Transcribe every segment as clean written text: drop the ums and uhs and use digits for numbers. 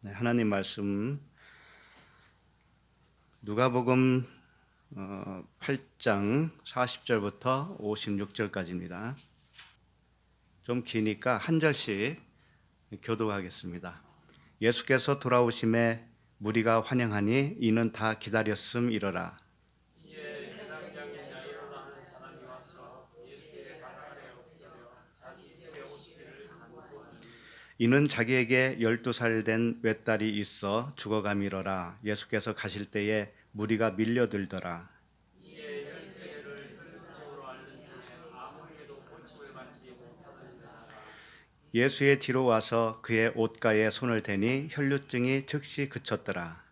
네, 하나님 말씀 누가복음 8장 40절부터 56절까지입니다. 좀 기니까 한 절씩 교독하겠습니다. 예수께서 돌아오심에 무리가 환영하니 이는 다 기다렸음이러라. 이는 자기에게 12살 된 외딸이 있어 죽어가미러라. 예수께서 가실 때에 무리가 밀려들더라. 예수의 뒤로 와서 그의 옷가에 손을 대니 혈루증이 즉시 그쳤더라.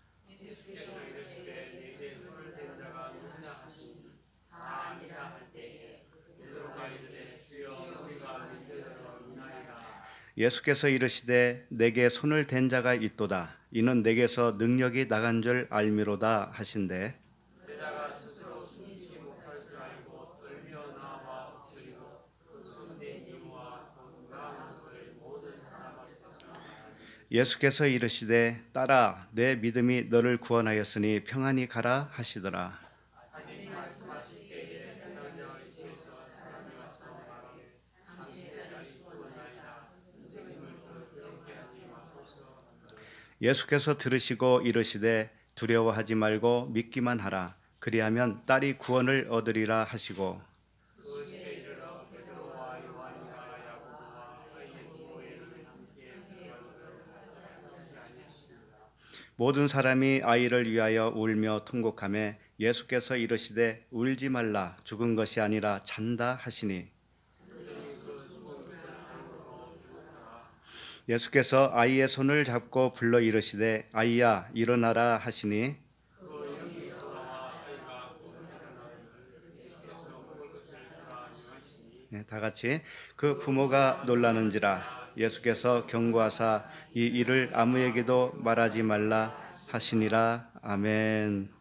예수께서 이르시되 내게 손을 댄 자가 있도다. 이는 내게서 능력이 나간 줄 알미로다 하신대. 예수께서 이르시되 딸아 내 믿음이 너를 구원하였으니 평안히 가라 하시더라. 예수께서 들으시고 이르시되 두려워하지 말고 믿기만 하라. 그리하면 딸이 구원을 얻으리라 하시고 모든 사람이 아이를 위하여 울며 통곡하며 예수께서 이르시되 울지 말라 죽은 것이 아니라 잔다 하시니 예수께서 아이의 손을 잡고 불러 이르시되 아이야 일어나라 하시니 다 같이 그 부모가 놀라는지라. 예수께서 경고하사 이 일을 아무에게도 말하지 말라 하시니라. 아멘.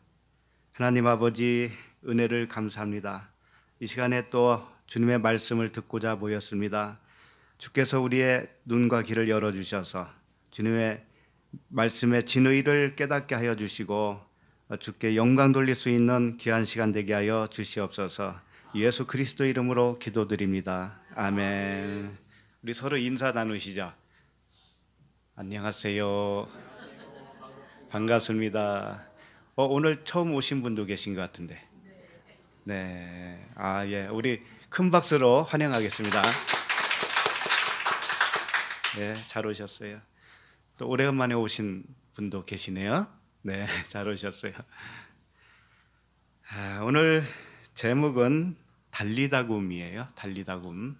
하나님 아버지 은혜를 감사합니다. 이 시간에 또 주님의 말씀을 듣고자 모였습니다. 주께서 우리의 눈과 귀를 열어주셔서 주님의 말씀의 진의를 깨닫게 하여 주시고 주께 영광 돌릴 수 있는 귀한 시간 되게 하여 주시옵소서. 예수 그리스도 이름으로 기도드립니다. 아멘. 우리 서로 인사 나누시죠. 안녕하세요. 반갑습니다. 오늘 처음 오신 분도 계신 것 같은데. 네. 예. 우리 큰 박수로 환영하겠습니다. 네, 잘 오셨어요. 또 오래간만에 오신 분도 계시네요. 네, 잘 오셨어요. 오늘 제목은 달리다굼이에요. 달리다굼.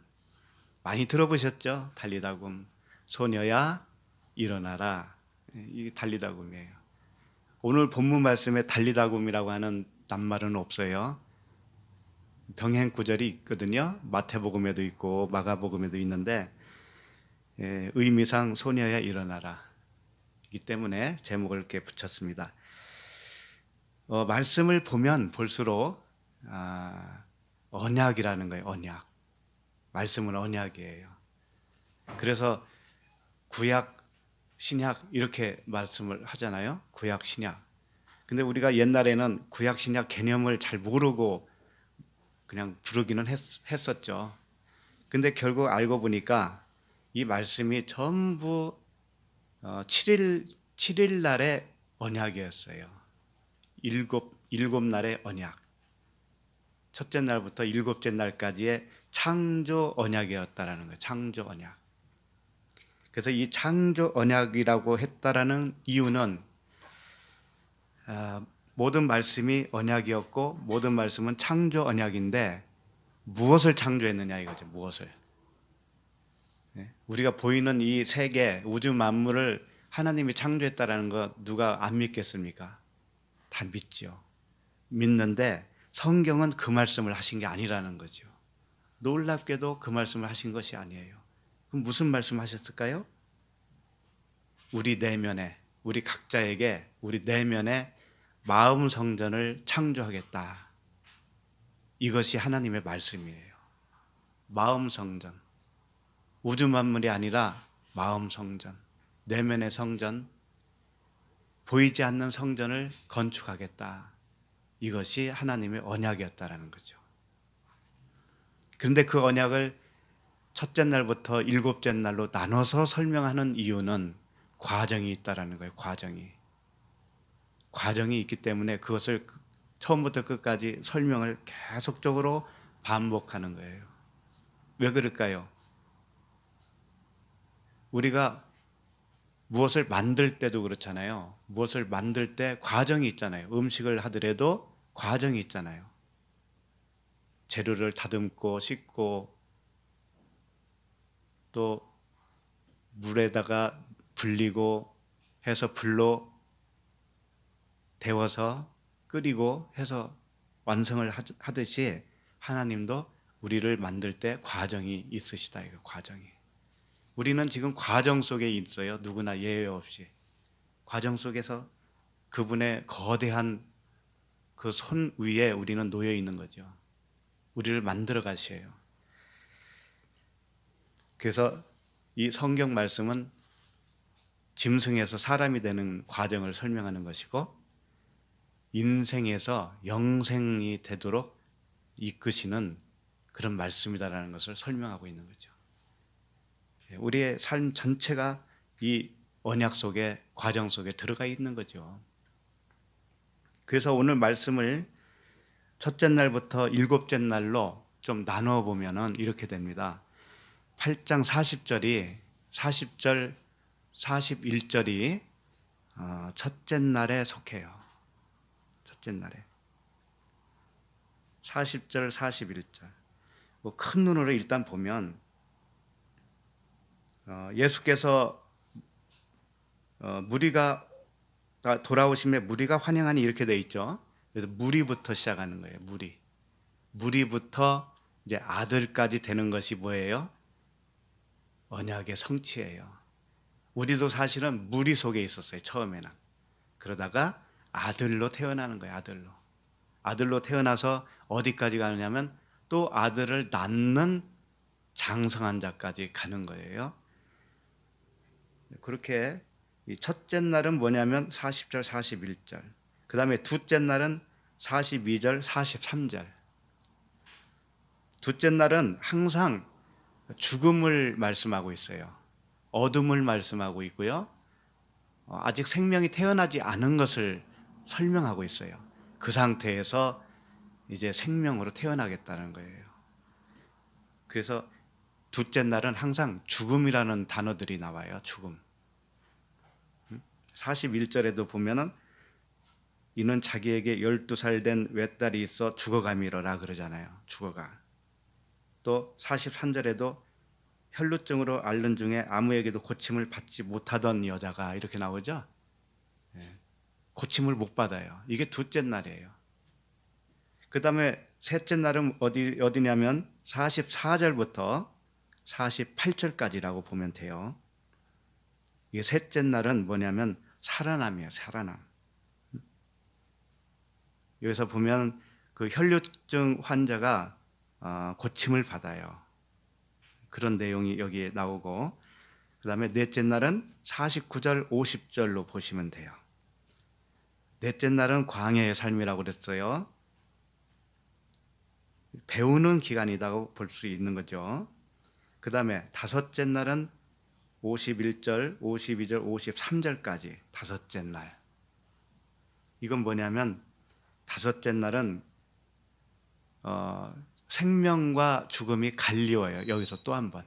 많이 들어보셨죠? 달리다굼. 소녀야 일어나라. 이 달리다굼이에요. 오늘 본문 말씀에 달리다굼이라고 하는 낱말은 없어요. 병행 구절이 있거든요. 마태복음에도 있고 마가복음에도 있는데 의미상 소녀야 일어나라. 이기 때문에 제목을 이렇게 붙였습니다. 말씀을 보면 볼수록 언약이라는 거예요. 언약. 말씀은 언약이에요. 그래서 구약, 신약 이렇게 말씀을 하잖아요. 구약, 신약. 근데 우리가 옛날에는 구약, 신약 개념을 잘 모르고 그냥 부르기는 했었죠. 근데 결국 알고 보니까 이 말씀이 전부 7일 날의 언약이었어요. 일곱 날의 언약. 첫째 날부터 일곱째 날까지의 창조 언약이었다라는 거예요. 창조 언약. 그래서 이 창조 언약이라고 했다라는 이유는 모든 말씀이 언약이었고 모든 말씀은 창조 언약인데 무엇을 창조했느냐 이거죠. 무엇을. 우리가 보이는 이 세계, 우주 만물을 하나님이 창조했다라는 거 누가 안 믿겠습니까? 다 믿죠. 믿는데 성경은 그 말씀을 하신 게 아니라는 거죠. 놀랍게도 그 말씀을 하신 것이 아니에요. 그럼 무슨 말씀 하셨을까요? 우리 내면에, 우리 각자에게 우리 내면에 마음 성전을 창조하겠다. 이것이 하나님의 말씀이에요. 마음 성전. 우주 만물이 아니라 마음 성전, 내면의 성전, 보이지 않는 성전을 건축하겠다. 이것이 하나님의 언약이었다라는 거죠. 그런데 그 언약을 첫째 날부터 일곱째 날로 나눠서 설명하는 이유는 과정이 있다라는 거예요. 과정이 있기 때문에 그것을 처음부터 끝까지 설명을 계속적으로 반복하는 거예요. 왜 그럴까요? 우리가 무엇을 만들 때도 그렇잖아요. 무엇을 만들 때 과정이 있잖아요. 음식을 하더라도 과정이 있잖아요. 재료를 다듬고 씻고 또 물에다가 불리고 해서 불로 데워서 끓이고 해서 완성을 하듯이 하나님도 우리를 만들 때 과정이 있으시다. 이거 과정이. 우리는 지금 과정 속에 있어요. 누구나 예외 없이. 과정 속에서 그분의 거대한 그 손 위에 우리는 놓여 있는 거죠. 우리를 만들어 가셔요. 그래서 이 성경 말씀은 짐승에서 사람이 되는 과정을 설명하는 것이고 인생에서 영생이 되도록 이끄시는 그런 말씀이다라는 것을 설명하고 있는 거죠. 우리의 삶 전체가 이 언약 속에 과정 속에 들어가 있는 거죠. 그래서 오늘 말씀을 첫째 날부터 일곱째 날로 좀 나누어 보면은 이렇게 됩니다. 8장 40절, 41절이 첫째 날에 속해요. 첫째 날에 40절, 41절. 뭐 큰 눈으로 일단 보면 예수께서 무리가 돌아오심에 무리가 환영하니 이렇게 돼 있죠. 그래서 무리부터 시작하는 거예요. 무리부터 이제 아들까지 되는 것이 뭐예요? 언약의 성취예요. 우리도 사실은 무리 속에 있었어요. 처음에는. 그러다가 아들로 태어나는 거예요. 아들로 태어나서 어디까지 가느냐면 또 아들을 낳는 장성한 자까지 가는 거예요. 그렇게 이 첫째 날은 뭐냐면 40절, 41절. 그 다음에 둘째 날은 42절, 43절. 둘째 날은 항상 죽음을 말씀하고 있어요. 어둠을 말씀하고 있고요. 아직 생명이 태어나지 않은 것을 설명하고 있어요. 그 상태에서 이제 생명으로 태어나겠다는 거예요. 그래서 둘째 날은 항상 죽음이라는 단어들이 나와요. 죽음. 41절에도 보면은 이는 자기에게 12살 된 외딸이 있어 죽어가미러라 그러잖아요. 죽어가. 또 43절에도 혈루증으로 앓는 중에 아무에게도 고침을 받지 못하던 여자가 이렇게 나오죠. 고침을 못 받아요. 이게 둘째 날이에요. 그 다음에 셋째 날은 어디냐면 44절부터 48절까지라고 보면 돼요. 이게 셋째 날은 뭐냐면 살아남이에요. 살아남. 여기서 보면 그 혈류증 환자가 고침을 받아요. 그런 내용이 여기에 나오고 그 다음에 넷째 날은 49절 50절로 보시면 돼요. 넷째 날은 광야의 삶이라고 그랬어요. 배우는 기간이라고 볼 수 있는 거죠. 그 다음에 다섯째 날은 51절, 52절, 53절까지 다섯째 날. 이건 뭐냐면 다섯째 날은 생명과 죽음이 갈리워요. 여기서 또 한 번.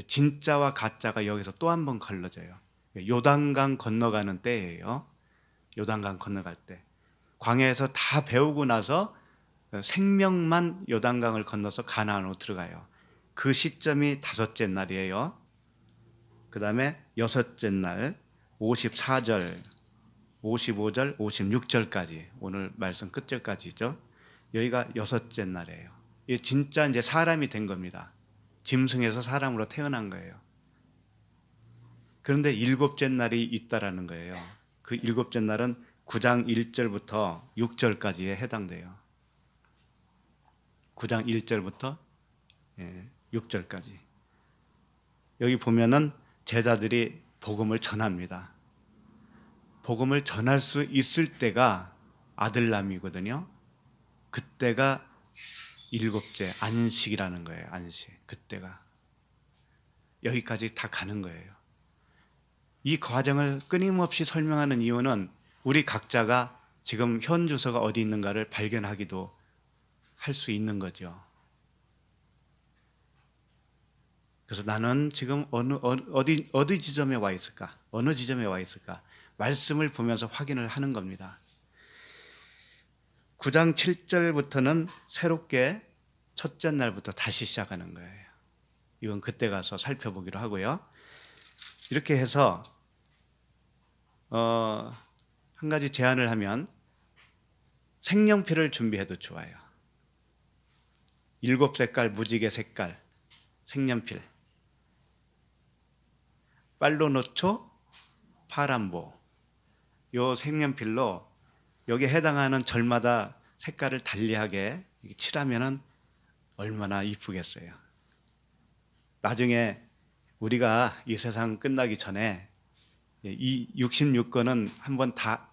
진짜와 가짜가 여기서 또 한 번 갈라져요. 요단강 건너가는 때예요. 요단강 건너갈 때. 광야에서 다 배우고 나서 생명만 요단강을 건너서 가나안으로 들어가요. 그 시점이 다섯째 날이에요. 그 다음에 여섯째 날 54절, 55절, 56절까지 오늘 말씀 끝절까지죠. 여기가 여섯째 날이에요. 이게 진짜 이제 사람이 된 겁니다. 짐승에서 사람으로 태어난 거예요. 그런데 일곱째 날이 있다라는 거예요. 그 일곱째 날은 9장 1절부터 6절까지에 해당돼요. 9장 1절부터 6절까지. 여기 보면은 제자들이 복음을 전합니다. 복음을 전할 수 있을 때가 아들남이거든요. 그때가 일곱째 안식이라는 거예요. 안식. 그때가 여기까지 다 가는 거예요. 이 과정을 끊임없이 설명하는 이유는 우리 각자가 지금 현 주소가 어디 있는가를 발견하기도 할 수 있는 거죠. 그래서 나는 지금 어디 지점에 와 있을까? 어느 지점에 와 있을까? 말씀을 보면서 확인을 하는 겁니다. 9장 7절부터는 새롭게 첫째 날부터 다시 시작하는 거예요. 이건 그때 가서 살펴보기로 하고요. 이렇게 해서 한 가지 제안을 하면 색연필을 준비해도 좋아요. 7색깔 무지개 색깔 색연필, 빨로노초, 파란보, 요 색연필로 여기에 해당하는 절마다 색깔을 달리하게 칠하면은 얼마나 이쁘겠어요. 나중에 우리가 이 세상 끝나기 전에 이 66권은 한번 다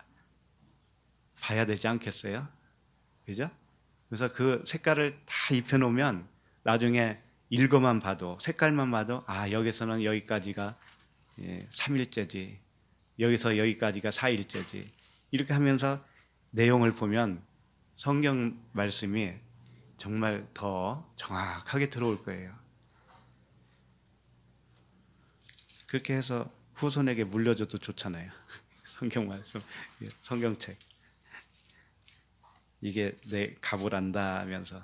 봐야 되지 않겠어요? 그죠? 그래서 그 색깔을 다 입혀놓으면 나중에 읽어만 봐도, 색깔만 봐도, 아, 여기서는 여기까지가 3일째지, 여기서 여기까지가 4일째지, 이렇게 하면서 내용을 보면 성경 말씀이 정말 더 정확하게 들어올 거예요. 그렇게 해서 후손에게 물려줘도 좋잖아요. 성경 말씀, 성경책. 이게 내 가보란다 하면서.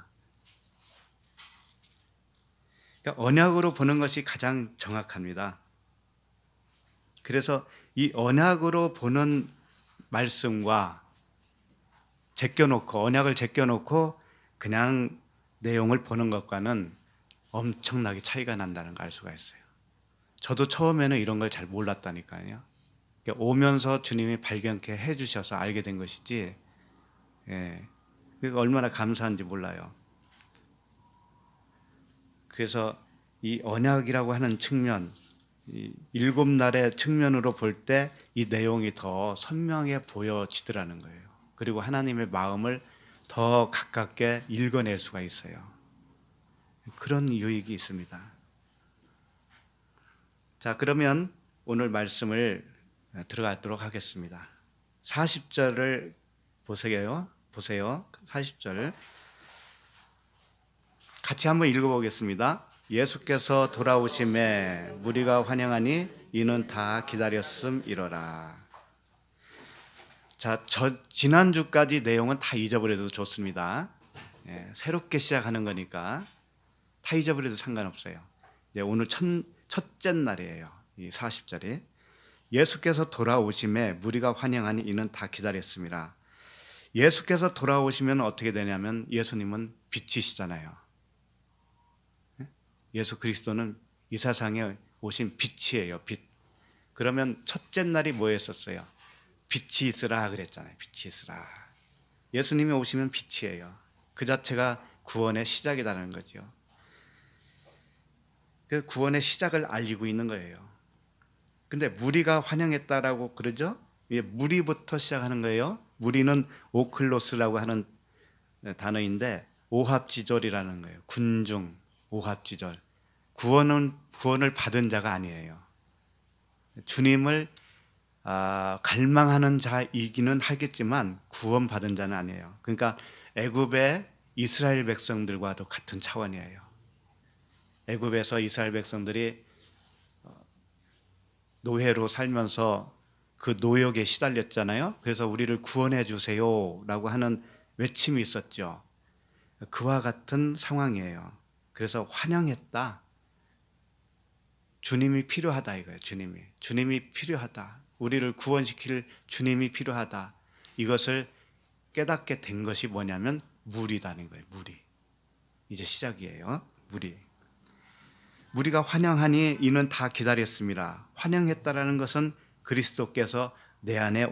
그러니까 언약으로 보는 것이 가장 정확합니다. 그래서 이 언약으로 보는 말씀과 언약을 제껴놓고 그냥 내용을 보는 것과는 엄청나게 차이가 난다는 걸 알 수가 있어요. 저도 처음에는 이런 걸 잘 몰랐다니까요. 그러니까 오면서 주님이 발견케 해주셔서 알게 된 것이지, 그러니까 얼마나 감사한지 몰라요. 그래서 이 언약이라고 하는 측면, 이 7날의 측면으로 볼 때 이 내용이 더 선명해 보여지더라는 거예요. 그리고 하나님의 마음을 더 가깝게 읽어낼 수가 있어요. 그런 유익이 있습니다. 자, 그러면 오늘 말씀을 들어가도록 하겠습니다. 40절을 보세요. 40절. 같이 한번 읽어보겠습니다. 예수께서 돌아오심에 무리가 환영하니 이는 다 기다렸음이로라. 자, 지난주까지 내용은 다 잊어버려도 좋습니다. 새롭게 시작하는 거니까 다 잊어버려도 상관없어요. 오늘 첫째 날이에요. 이 40절이. 예수께서 돌아오심에 무리가 환영하니 이는 다 기다렸습니다. 예수께서 돌아오시면 어떻게 되냐면 예수님은 빛이시잖아요. 예수 그리스도는 이 세상에 오신 빛이에요. 빛. 그러면 첫째 날이 뭐였었어요? 빛이 있으라 그랬잖아요. 빛이 있으라. 예수님이 오시면 빛이에요. 그 자체가 구원의 시작이라는 거죠. 그 구원의 시작을 알리고 있는 거예요. 근데 무리가 환영했다라고 그러죠? 무리부터 시작하는 거예요. 무리는 오클로스라고 하는 단어인데 오합지졸이라는 거예요. 군중, 오합지졸. 구원을 받은 자가 아니에요. 주님을 갈망하는 자이기는 하겠지만 구원받은 자는 아니에요. 그러니까 애굽의 이스라엘 백성들과도 같은 차원이에요. 애굽에서 이스라엘 백성들이 노예로 살면서 그 노역에 시달렸잖아요. 그래서 우리를 구원해 주세요라고 하는 외침이 있었죠. 그와 같은 상황이에요. 그래서 환영했다. 주님이 필요하다 이거예요. 주님이 필요하다. 우리를 구원시킬 주님이 필요하다. 이것을 깨닫게 된 것이 뭐냐면 무리다는 거예요. 무리. 이제 시작이에요. 무리가 환영하니 이는 다 기다렸습니다. 환영했다라는 것은 그리스도께서 내 안에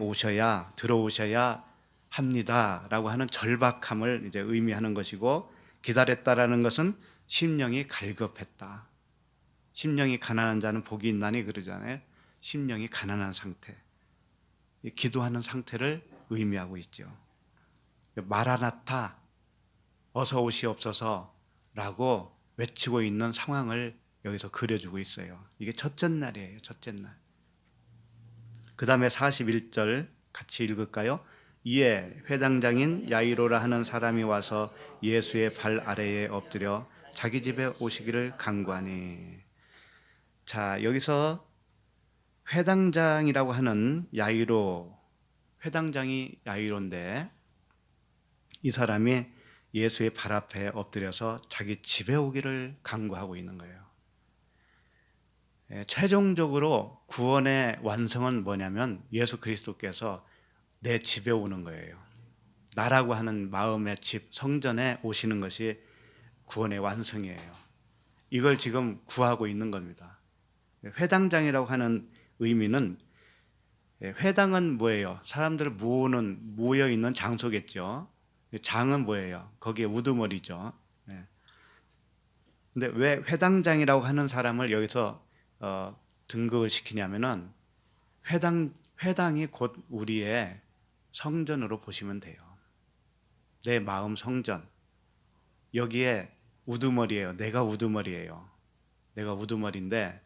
들어오셔야 합니다라고 하는 절박함을 이제 의미하는 것이고, 기다렸다라는 것은 심령이 갈급했다. 심령이 가난한 자는 복이 있나니 그러잖아요. 심령이 가난한 상태. 기도하는 상태를 의미하고 있죠. 마라나타, 어서 오시옵소서라고 외치고 있는 상황을 여기서 그려주고 있어요. 이게 첫째 날이에요. 첫째 날. 그 다음에 41절 같이 읽을까요? 이에 회당장인 야이로라 하는 사람이 와서 예수의 발 아래에 엎드려 자기 집에 오시기를 간구하니. 자, 여기서 회당장이라고 하는 야이로, 회당장이 야이로인데 이 사람이 예수의 발 앞에 엎드려서 자기 집에 오기를 간구하고 있는 거예요. 최종적으로 구원의 완성은 뭐냐면 예수 그리스도께서 내 집에 오는 거예요. 나라고 하는 마음의 집, 성전에 오시는 것이 구원의 완성이에요. 이걸 지금 구하고 있는 겁니다. 회당장이라고 하는 의미는, 회당은 뭐예요? 사람들을 모여 있는 장소겠죠. 장은 뭐예요? 거기에 우두머리죠. 근데 왜 회당장이라고 하는 사람을 여기서 등극을 시키냐면은 회당이 곧 우리의 성전으로 보시면 돼요. 내 마음 성전. 여기에 우두머리예요. 내가 우두머리예요. 내가 우두머리인데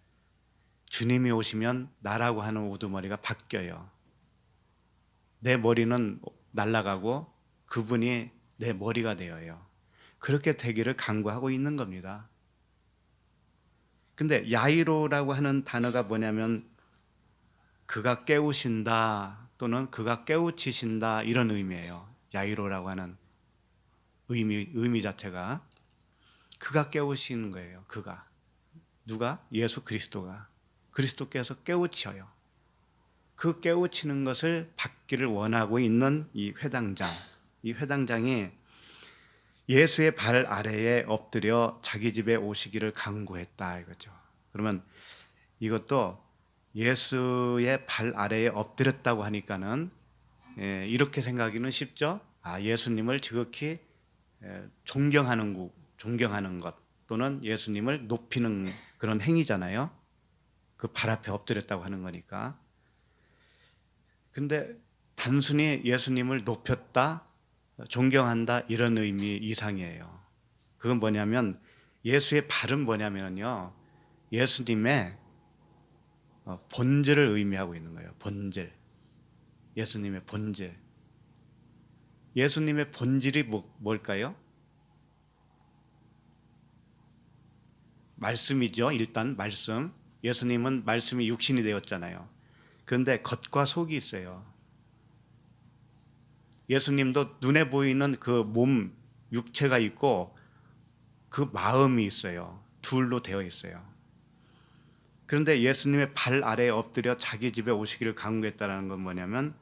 주님이 오시면 나라고 하는 우두머리가 바뀌어요. 내 머리는 날아가고 그분이 내 머리가 되어요. 그렇게 되기를 간구하고 있는 겁니다. 근데 야이로라고 하는 단어가 뭐냐면 그가 깨우신다 또는 그가 깨우치신다 이런 의미예요. 야이로라고 하는 의미 자체가 그가 깨우시는 거예요. 그가. 누가? 예수 그리스도가. 그리스도께서 깨우쳐요. 그 깨우치는 것을 받기를 원하고 있는 이 회당장. 이 회당장이 예수의 발 아래에 엎드려 자기 집에 오시기를 간구했다 이거죠. 그러면 이것도 예수의 발 아래에 엎드렸다고 하니까는 이렇게 생각하기는 쉽죠. 아, 예수님을 지극히 존경하는 것 또는 예수님을 높이는 그런 행위잖아요. 그 발 앞에 엎드렸다고 하는 거니까. 근데 단순히 예수님을 높였다, 존경한다 이런 의미 이상이에요. 그건 뭐냐면 예수의 발은 뭐냐면요. 예수님의 본질을 의미하고 있는 거예요. 본질. 예수님의 본질. 예수님의 본질이 뭘까요? 말씀이죠. 일단 말씀. 예수님은 말씀이 육신이 되었잖아요. 그런데 겉과 속이 있어요. 예수님도 눈에 보이는 그 몸, 육체가 있고 그 마음이 있어요. 둘로 되어 있어요. 그런데 예수님의 발 아래에 엎드려 자기 집에 오시기를 간구했다는 건 뭐냐면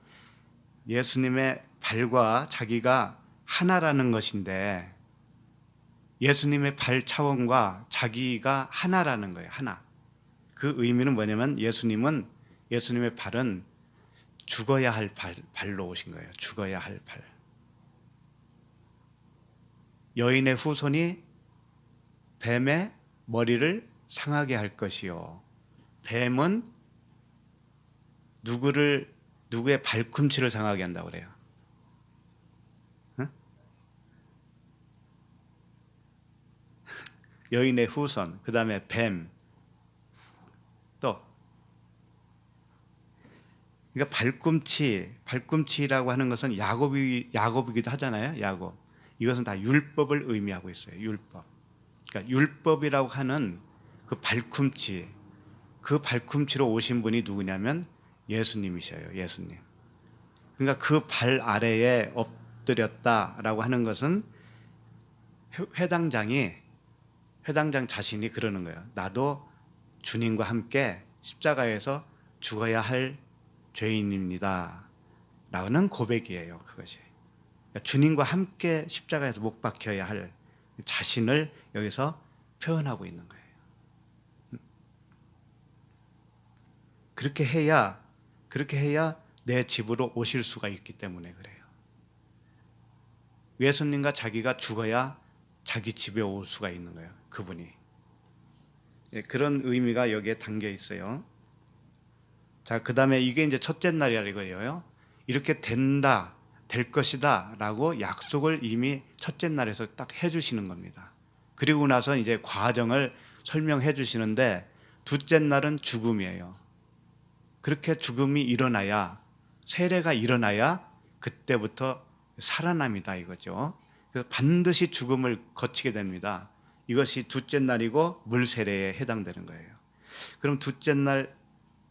예수님의 발과 자기가 하나라는 것인데 예수님의 발 차원과 자기가 하나라는 거예요. 하나. 그 의미는 뭐냐면 예수님의 발은 죽어야 할 발로 오신 거예요. 죽어야 할 발. 여인의 후손이 뱀의 머리를 상하게 할 것이요. 뱀은 누구의 발꿈치를 상하게 한다고 그래요. 응? 여인의 후손, 그 다음에 뱀, 또 그러니까 발꿈치라고 하는 것은 야곱이기도 하잖아요. 야곱. 이것은 다 율법을 의미하고 있어요. 율법. 그러니까 율법이라고 하는 그 발꿈치로 오신 분이 누구냐면 예수님이셔요. 예수님. 그러니까 그 발 아래에 엎드렸다라고 하는 것은 회당장 자신이 그러는 거예요. 나도 주님과 함께 십자가에서 죽어야 할 죄인입니다. 라는 고백이에요. 그것이. 그러니까 주님과 함께 십자가에서 못 박혀야 할 자신을 여기서 표현하고 있는 거예요. 그렇게 해야 내 집으로 오실 수가 있기 때문에 그래요. 예수님과 자기가 죽어야 자기 집에 올 수가 있는 거예요. 그분이. 그런 의미가 여기에 담겨 있어요. 자, 그다음에 이게 이제 첫째 날이라 이거예요. 이렇게 된다, 될 것이다 라고 약속을 이미 첫째 날에서 딱 해주시는 겁니다. 그리고 나서 이제 과정을 설명해 주시는데, 둘째 날은 죽음이에요. 그렇게 죽음이 일어나야, 세례가 일어나야 그때부터 살아남이다 이거죠. 그래서 반드시 죽음을 거치게 됩니다. 이것이 둘째 날이고 물세례에 해당되는 거예요. 그럼 둘째 날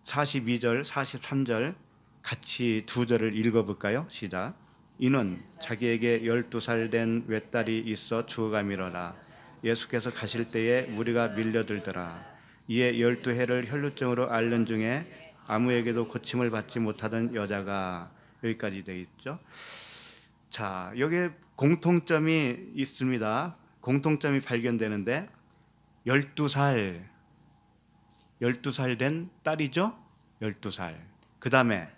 42절, 43절 같이 두 절을 읽어볼까요? 시작. 이는 자기에게 12살 된 외딸이 있어 죽어가미러라. 예수께서 가실 때에 무리가 밀려들더라. 이에 12해를 혈루증으로 앓는 중에 아무에게도 고침을 받지 못하던 여자가, 여기까지 되어 있죠. 자, 여기에 공통점이 있습니다. 공통점이 발견되는데, 12살 된 딸이죠. 12살. 그 다음에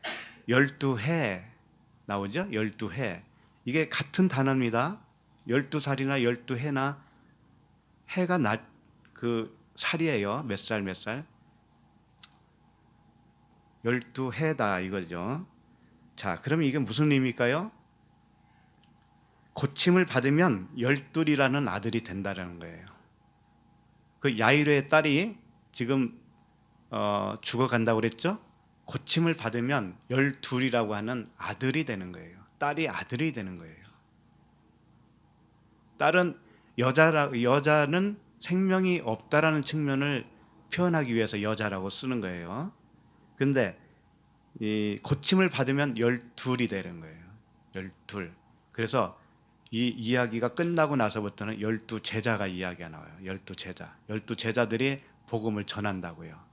12해 나오죠. 12해. 이게 같은 단어입니다. 12살이나 12해나 해가 그 살이에요. 몇 살 몇 살. 12해다 이거죠. 자, 그러면 이게 무슨 의미일까요? 고침을 받으면 12이라는 아들이 된다는 거예요. 그 야이로의 딸이 지금 죽어간다고 그랬죠? 고침을 받으면 12이라고 하는 아들이 되는 거예요. 딸이 아들이 되는 거예요. 딸은 여자는 생명이 없다라는 측면을 표현하기 위해서 여자라고 쓰는 거예요. 근데 이 고침을 받으면 12이 되는 거예요. 12. 그래서 이 이야기가 끝나고 나서부터는 12제자가 이야기가 나와요. 12제자. 12제자들이 복음을 전한다고요.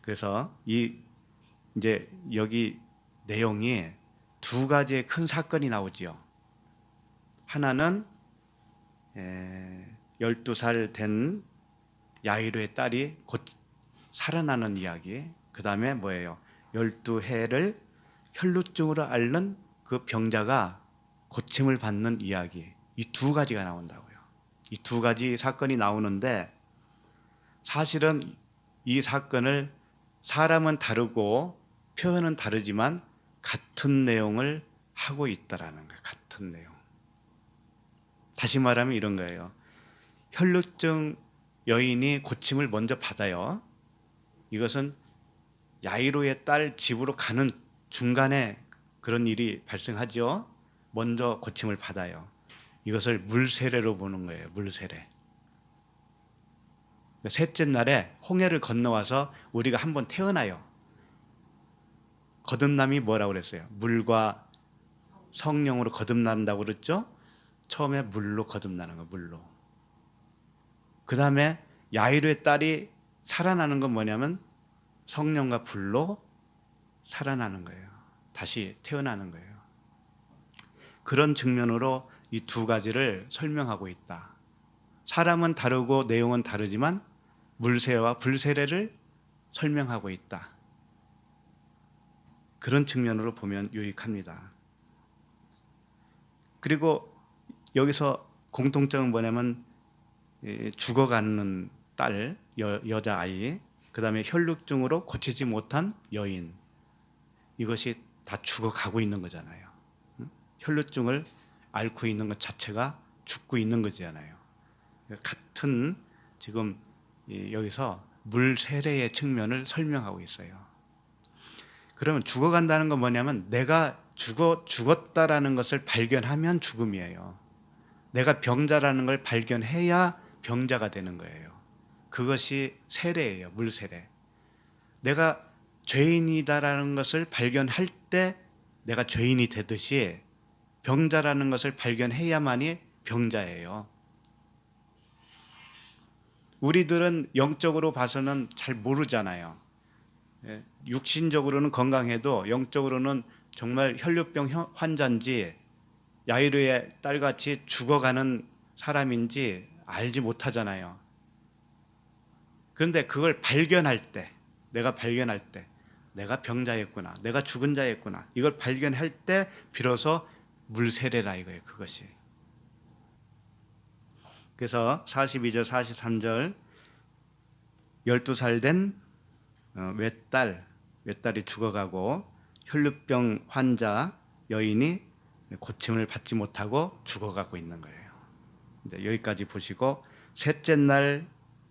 그래서 이제 여기 내용이 두 가지의 큰 사건이 나오지요. 하나는 12살 된 야이로의 딸이 곧 살아나는 이야기. 그 다음에 뭐예요? 12해를 혈루증으로 앓는 그 병자가 고침을 받는 이야기. 이 두 가지가 나온다고요. 이 두 가지 사건이 나오는데, 사실은 이 사건을 사람은 다르고 표현은 다르지만 같은 내용을 하고 있다라는 거예요. 같은 내용. 다시 말하면 이런 거예요. 혈루증 여인이 고침을 먼저 받아요. 이것은 야이로의 딸 집으로 가는 중간에 그런 일이 발생하죠. 먼저 고침을 받아요. 이것을 물세례로 보는 거예요. 물세례. 셋째 날에 홍해를 건너와서 우리가 한번 태어나요. 거듭남이 뭐라고 그랬어요? 물과 성령으로 거듭난다고 그랬죠? 처음에 물로 거듭나는 거, 물로. 그 다음에 야이로의 딸이 살아나는 건 뭐냐면 성령과 불로 살아나는 거예요. 다시 태어나는 거예요. 그런 측면으로 이 두 가지를 설명하고 있다. 사람은 다르고 내용은 다르지만 물세례와 불세례를 설명하고 있다. 그런 측면으로 보면 유익합니다. 그리고 여기서 공통점은 뭐냐면 죽어가는 딸, 여자아이, 그 다음에 혈루증으로 고치지 못한 여인, 이것이 다 죽어가고 있는 거잖아요. 혈루증을 앓고 있는 것 자체가 죽고 있는 거잖아요. 같은 지금 여기서 물세례의 측면을 설명하고 있어요. 그러면 죽어간다는 건 뭐냐면 내가 죽었다라는 것을 발견하면 죽음이에요. 내가 병자라는 걸 발견해야 병자가 되는 거예요. 그것이 세례예요. 물세례. 내가 죄인이다라는 것을 발견할 때 내가 죄인이 되듯이 병자라는 것을 발견해야만이 병자예요. 우리들은 영적으로 봐서는 잘 모르잖아요. 육신적으로는 건강해도 영적으로는 정말 혈류병 환자인지 야이로의 딸같이 죽어가는 사람인지 알지 못하잖아요. 그런데 그걸 발견할 때, 내가 발견할 때 내가 병자였구나, 내가 죽은 자였구나, 이걸 발견할 때 비로소 물세례라 이거예요. 그것이. 그래서 42절 43절 12살 된 외딸이 죽어가고 혈루병 환자 여인이 고침을 받지 못하고 죽어가고 있는 거예요. 이제 여기까지 보시고 셋째 날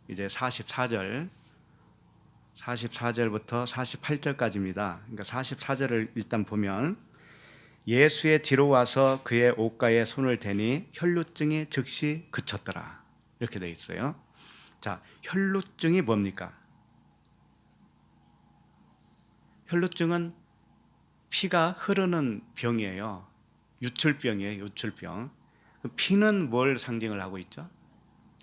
이제 44절부터 48절까지입니다. 그러니까 44절을 일단 보면 예수의 뒤로 와서 그의 옷가에 손을 대니 혈루증이 즉시 그쳤더라. 이렇게 되어 있어요. 자, 혈루증이 뭡니까? 혈루증은 피가 흐르는 병이에요. 유출병이에요. 유출병. 피는 뭘 상징을 하고 있죠?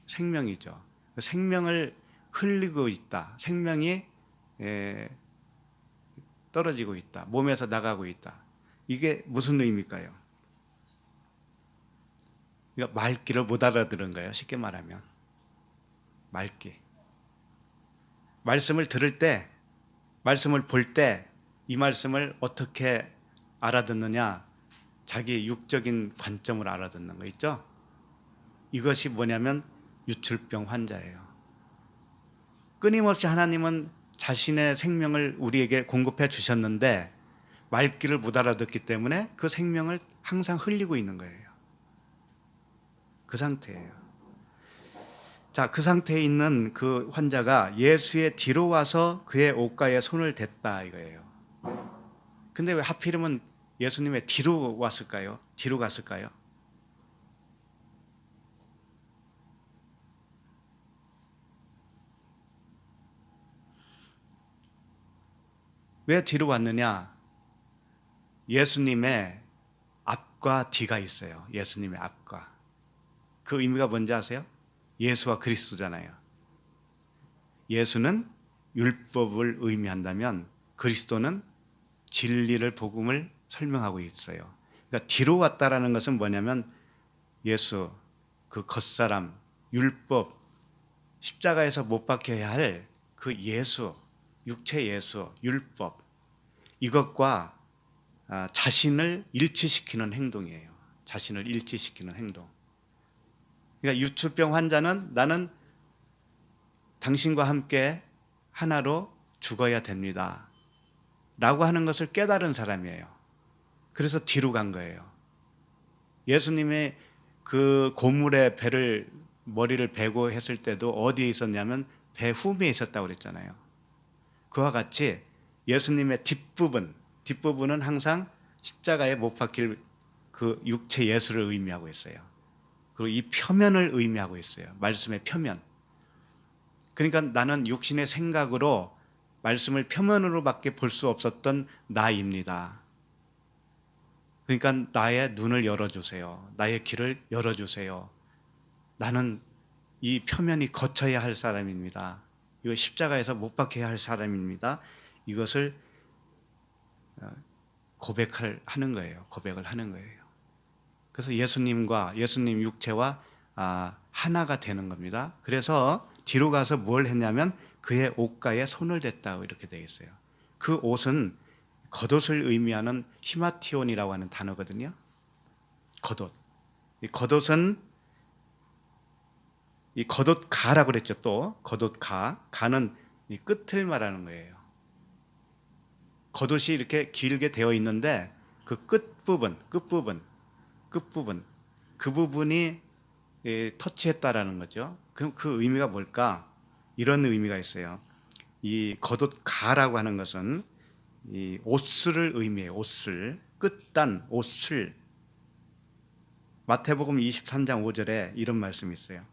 생명이죠. 생명을 흘리고 있다. 생명이 떨어지고 있다. 몸에서 나가고 있다. 이게 무슨 의미일까요? 그러니까 말귀를 못 알아들은 거예요. 쉽게 말하면 말귀. 말씀을 들을 때, 말씀을 볼 때 이 말씀을 어떻게 알아듣느냐? 자기 육적인 관점을 알아듣는 거 있죠? 이것이 뭐냐면 유출병 환자예요. 끊임없이 하나님은 자신의 생명을 우리에게 공급해 주셨는데 말귀를 못 알아듣기 때문에 그 생명을 항상 흘리고 있는 거예요. 그 상태예요. 자, 그 상태에 있는 그 환자가 예수의 뒤로 와서 그의 옷가에 손을 댔다 이거예요. 근데 왜 하필이면 예수님의 뒤로 왔을까요? 뒤로 갔을까요? 왜 뒤로 왔느냐? 예수님의 앞과 뒤가 있어요. 예수님의 앞과. 그 의미가 뭔지 아세요? 예수와 그리스도잖아요. 예수는 율법을 의미한다면 그리스도는 진리를 복음을 설명하고 있어요. 그러니까 뒤로 왔다라는 것은 뭐냐면 예수, 그 겉사람, 율법, 십자가에서 못 박혀야 할 그 예수, 육체 예수, 율법 이것과 자신을 일치시키는 행동이에요. 자신을 일치시키는 행동. 그러니까 유출병 환자는 나는 당신과 함께 하나로 죽어야 됩니다. 라고 하는 것을 깨달은 사람이에요. 그래서 뒤로 간 거예요. 예수님의 그 고물에 머리를 베고 했을 때도 어디에 있었냐면 배 후미에 있었다고 그랬잖아요. 그와 같이 예수님의 뒷부분은 항상 십자가에 못 박힐 그 육체 예수를 의미하고 있어요. 그리고 이 표면을 의미하고 있어요. 말씀의 표면. 그러니까 나는 육신의 생각으로 말씀을 표면으로밖에 볼 수 없었던 나입니다. 그러니까 나의 눈을 열어주세요. 나의 귀를 열어주세요. 나는 이 표면이 거쳐야 할 사람입니다. 이거 십자가에서 못 박혀야 할 사람입니다. 이것을 고백을 하는 거예요. 그래서 예수님과 예수님 육체와 하나가 되는 겁니다. 그래서 뒤로 가서 뭘 했냐면 그의 옷가에 손을 댔다고 이렇게 되어 있어요. 그 옷은 겉옷을 의미하는 히마티온이라고 하는 단어거든요. 겉옷. 이 겉옷은 이 겉옷가라고 그랬죠. 또 겉옷가. 가는 이 끝을 말하는 거예요. 겉옷이 이렇게 길게 되어 있는데 그 끝부분 그 부분이 터치했다라는 거죠. 그럼 그 의미가 뭘까? 이런 의미가 있어요. 이 겉옷가라고 하는 것은 이 옷술을 의미해요. 옷술, 끝단, 옷술. 마태복음 23장 5절에 이런 말씀이 있어요.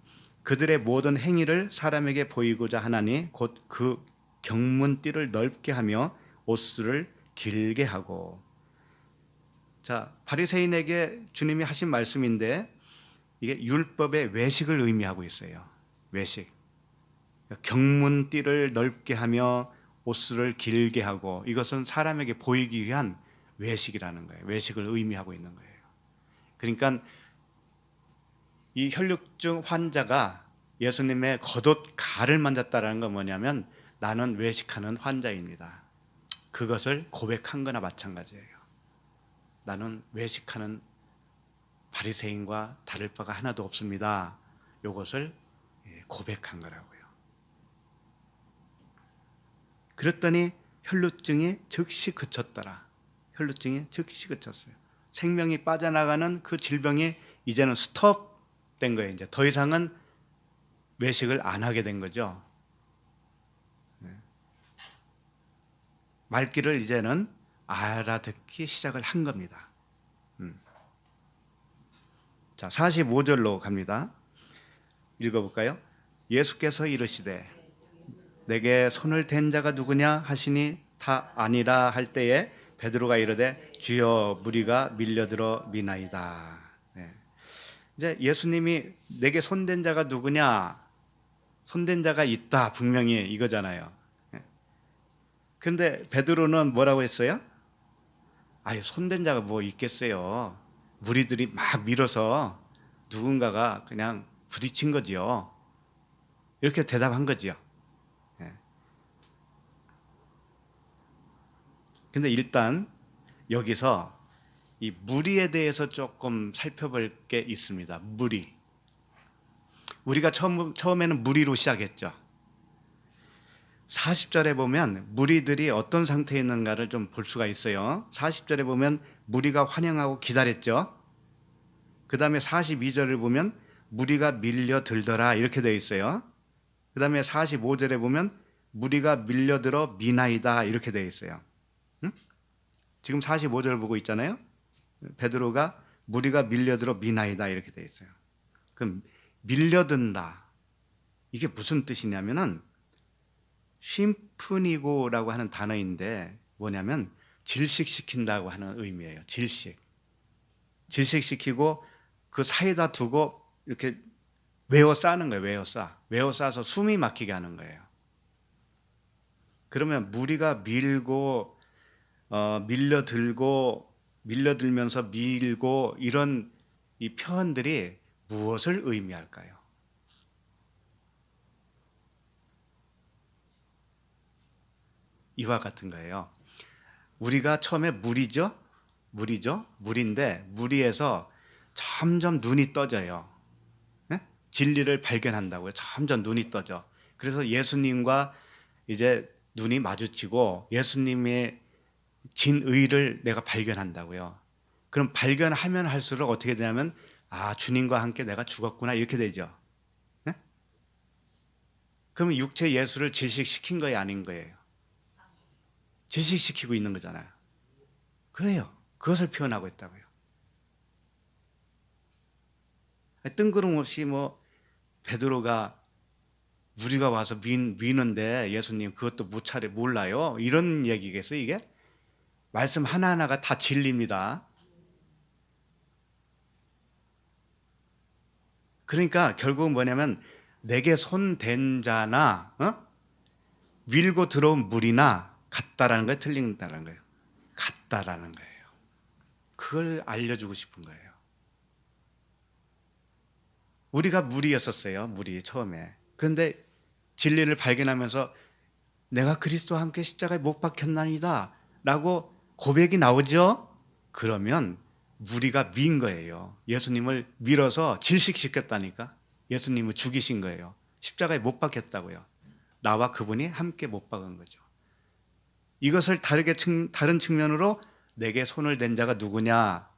그들의 모든 행위를 사람에게 보이고자 하나니 곧 그 경문띠를 넓게 하며 옷술을 길게 하고. 자, 바리새인에게 주님이 하신 말씀인데 이게 율법의 외식을 의미하고 있어요. 외식. 경문띠를 넓게 하며 옷술을 길게 하고 이것은 사람에게 보이기 위한 외식이라는 거예요. 외식을 의미하고 있는 거예요. 그러니까 이 혈루증 환자가 예수님의 겉옷가를 만졌다라는 건 뭐냐면 나는 외식하는 환자입니다. 그것을 고백한 거나 마찬가지예요. 나는 외식하는 바리새인과 다를 바가 하나도 없습니다. 이것을 고백한 거라고요. 그랬더니 혈루증이 즉시 그쳤더라. 혈루증이 즉시 그쳤어요. 생명이 빠져나가는 그 질병이 이제는 스톱된 거예요. 이제 더 이상은 외식을 안 하게 된 거죠. 말귀를 이제는 알아듣기 시작을 한 겁니다. 자, 45절로 갑니다. 읽어볼까요? 예수께서 이르시되 내게 손을 댄 자가 누구냐 하시니 다 아니라 할 때에 베드로가 이르되 주여 무리가 밀려들어 미나이다. 네. 이제 예수님이 내게 손댄 자가 누구냐, 손댄 자가 있다 분명히 이거잖아요. 네. 그런데 베드로는 뭐라고 했어요? 아예 손댄 자가 뭐 있겠어요. 무리들이 막 밀어서 누군가가 그냥 부딪힌 거지요. 이렇게 대답한 거지요. 근데 일단 여기서 이 무리에 대해서 조금 살펴볼 게 있습니다. 무리. 우리가 처음에는 무리로 시작했죠. 40절에 보면 무리들이 어떤 상태에 있는가를 좀 볼 수가 있어요. 40절에 보면 무리가 환영하고 기다렸죠. 그 다음에 42절을 보면 무리가 밀려들더라 이렇게 되어 있어요. 그 다음에 45절에 보면 무리가 밀려들어 미나이다 이렇게 되어 있어요. 응? 지금 45절 보고 있잖아요. 베드로가 무리가 밀려들어 미나이다 이렇게 되어 있어요. 그럼 밀려든다 이게 무슨 뜻이냐면은 심프니고라고 하는 단어인데 뭐냐면 질식시킨다고 하는 의미예요. 질식시키고 그 사이다 두고 이렇게 외워싸는 거예요. 외워싸서 숨이 막히게 하는 거예요. 그러면 무리가 밀고 밀려들면서 밀고 이런 이 표현들이 무엇을 의미할까요? 이와 같은 거예요. 우리가 처음에 물인데 무리에서 점점 눈이 떠져요. 네? 진리를 발견한다고요. 점점 눈이 떠져. 그래서 예수님과 이제 눈이 마주치고 예수님의 진의를 내가 발견한다고요. 그럼 발견하면 할수록 어떻게 되냐면 아, 주님과 함께 내가 죽었구나 이렇게 되죠. 네? 그러면 육체 예수를 질식시킨 거예요, 아닌 거예요? 질식시키고 있는 거잖아요. 그래요. 그것을 표현하고 있다고요. 뜬구름없이 뭐 베드로가 무리가 와서 미는데 예수님 그것도 못 차례 몰라요. 이런 얘기겠어요, 이게? 말씀 하나하나가 다 진리입니다. 그러니까 결국은 뭐냐면 내게 손 댄 자나 밀고 들어온 물이나 같다라는 거예요, 틀린다라는 거예요? 같다라는 거예요. 그걸 알려주고 싶은 거예요. 우리가 무리였었어요, 무리 처음에. 그런데 진리를 발견하면서 내가 그리스도와 함께 십자가에 못 박혔나이다 라고 고백이 나오죠. 그러면 무리가 민 거예요. 예수님을 밀어서 질식시켰다니까. 예수님을 죽이신 거예요. 십자가에 못 박혔다고요. 나와 그분이 함께 못 박은 거죠. 이것을 다른 측면으로 내게 손을 댄 자가 누구냐,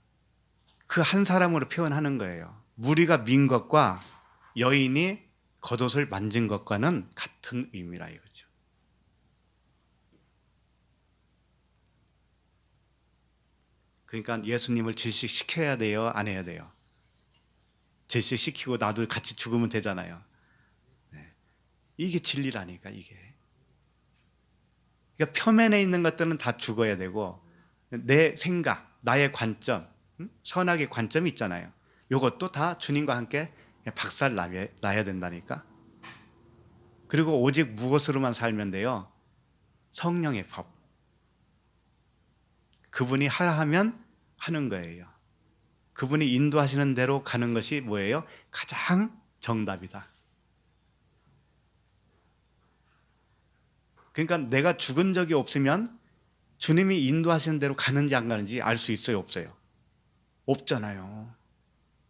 그 한 사람으로 표현하는 거예요. 무리가 민 것과 여인이 겉옷을 만진 것과는 같은 의미라 이거죠. 그러니까 예수님을 질식시켜야 돼요, 안 해야 돼요? 질식시키고 나도 같이 죽으면 되잖아요. 네. 이게 진리라니까, 이게. 그러니까 표면에 있는 것들은 다 죽어야 되고 내 생각, 나의 관점, 선악의 관점이 있잖아요. 이것도 다 주님과 함께 박살 나야 된다니까. 그리고 오직 무엇으로만 살면 돼요? 성령의 법. 그분이 하라 하면 하는 거예요. 그분이 인도하시는 대로 가는 것이 뭐예요? 가장 정답이다. 그러니까 내가 죽은 적이 없으면 주님이 인도하시는 대로 가는지 안 가는지 알 수 있어요, 없어요? 없잖아요.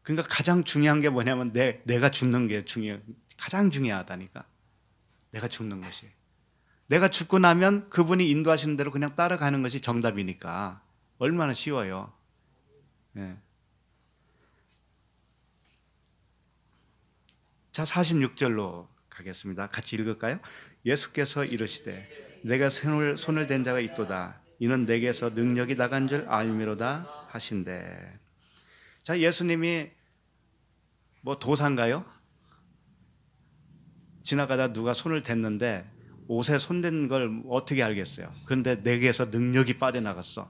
그러니까 가장 중요한 게 뭐냐면 내가 죽는 게 가장 중요하다니까. 내가 죽는 것이. 내가 죽고 나면 그분이 인도하시는 대로 그냥 따라가는 것이 정답이니까 얼마나 쉬워요. 예. 자, 46절로 가겠습니다. 같이 읽을까요? 예수께서 이르시되 내가 손을 댄 자가 있도다. 이는 내게서 능력이 나간 줄 알미로다 하신대. 자, 예수님이 뭐 도사인가요? 지나가다 누가 손을 댔는데 옷에 손댄 걸 어떻게 알겠어요? 그런데 내게서 능력이 빠져나갔어.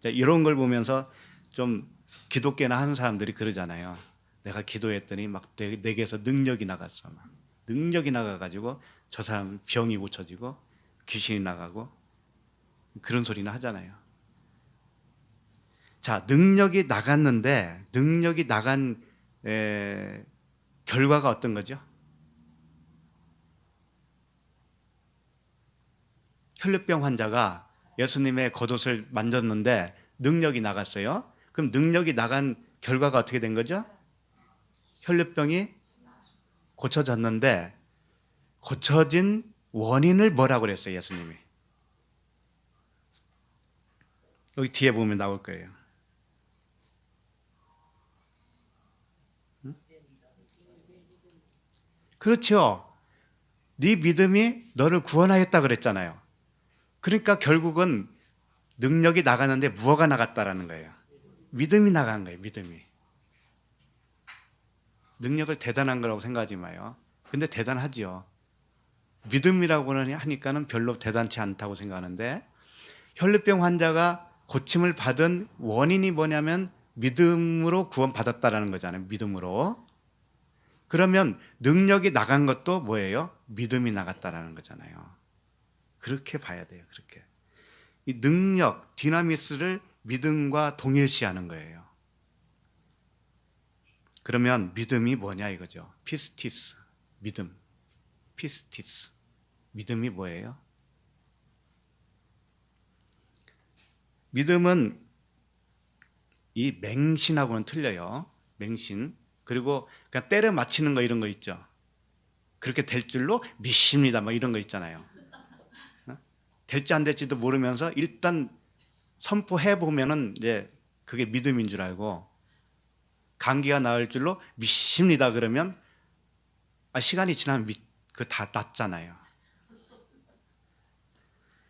자, 이런 걸 보면서 좀 기독교나 하는 사람들이 그러잖아요. 내가 기도했더니 막 내게서 능력이 나갔어. 막. 능력이 나가가지고 저 사람 병이 고쳐지고 귀신이 나가고 그런 소리나 하잖아요. 자, 능력이 나갔는데 능력이 나간 결과가 어떤 거죠? 혈류병 환자가 예수님의 겉옷을 만졌는데 능력이 나갔어요. 그럼 능력이 나간 결과가 어떻게 된 거죠? 혈류병이 고쳐졌는데 고쳐진 원인을 뭐라고 그랬어요, 예수님이? 여기 뒤에 보면 나올 거예요. 그렇죠. 네 믿음이 너를 구원하였다 그랬잖아요. 그러니까 결국은 능력이 나가는데 무엇가 나갔다라는 거예요? 믿음이 나간 거예요, 믿음이. 능력을 대단한 거라고 생각하지 마요. 근데 대단하죠. 믿음이라고는 하니까는 별로 대단치 않다고 생각하는데 혈류병 환자가 고침을 받은 원인이 뭐냐면 믿음으로 구원받았다라는 거잖아요. 믿음으로. 그러면 능력이 나간 것도 뭐예요? 믿음이 나갔다라는 거잖아요. 그렇게 봐야 돼요. 그렇게. 이 능력, 디나미스를 믿음과 동일시하는 거예요. 그러면 믿음이 뭐냐 이거죠. 피스티스, 믿음. 피스티스, 믿음이 뭐예요? 믿음은 이 맹신하고는 틀려요. 맹신. 그리고 그냥 때려 맞히는 거 이런 거 있죠. 그렇게 될 줄로 믿습니다. 뭐 이런 거 있잖아요. 될지 안 될지도 모르면서 일단 선포해 보면은 이제 그게 믿음인 줄 알고 감기가 나을 줄로 믿습니다. 그러면 시간이 지나면 그 다 낫잖아요.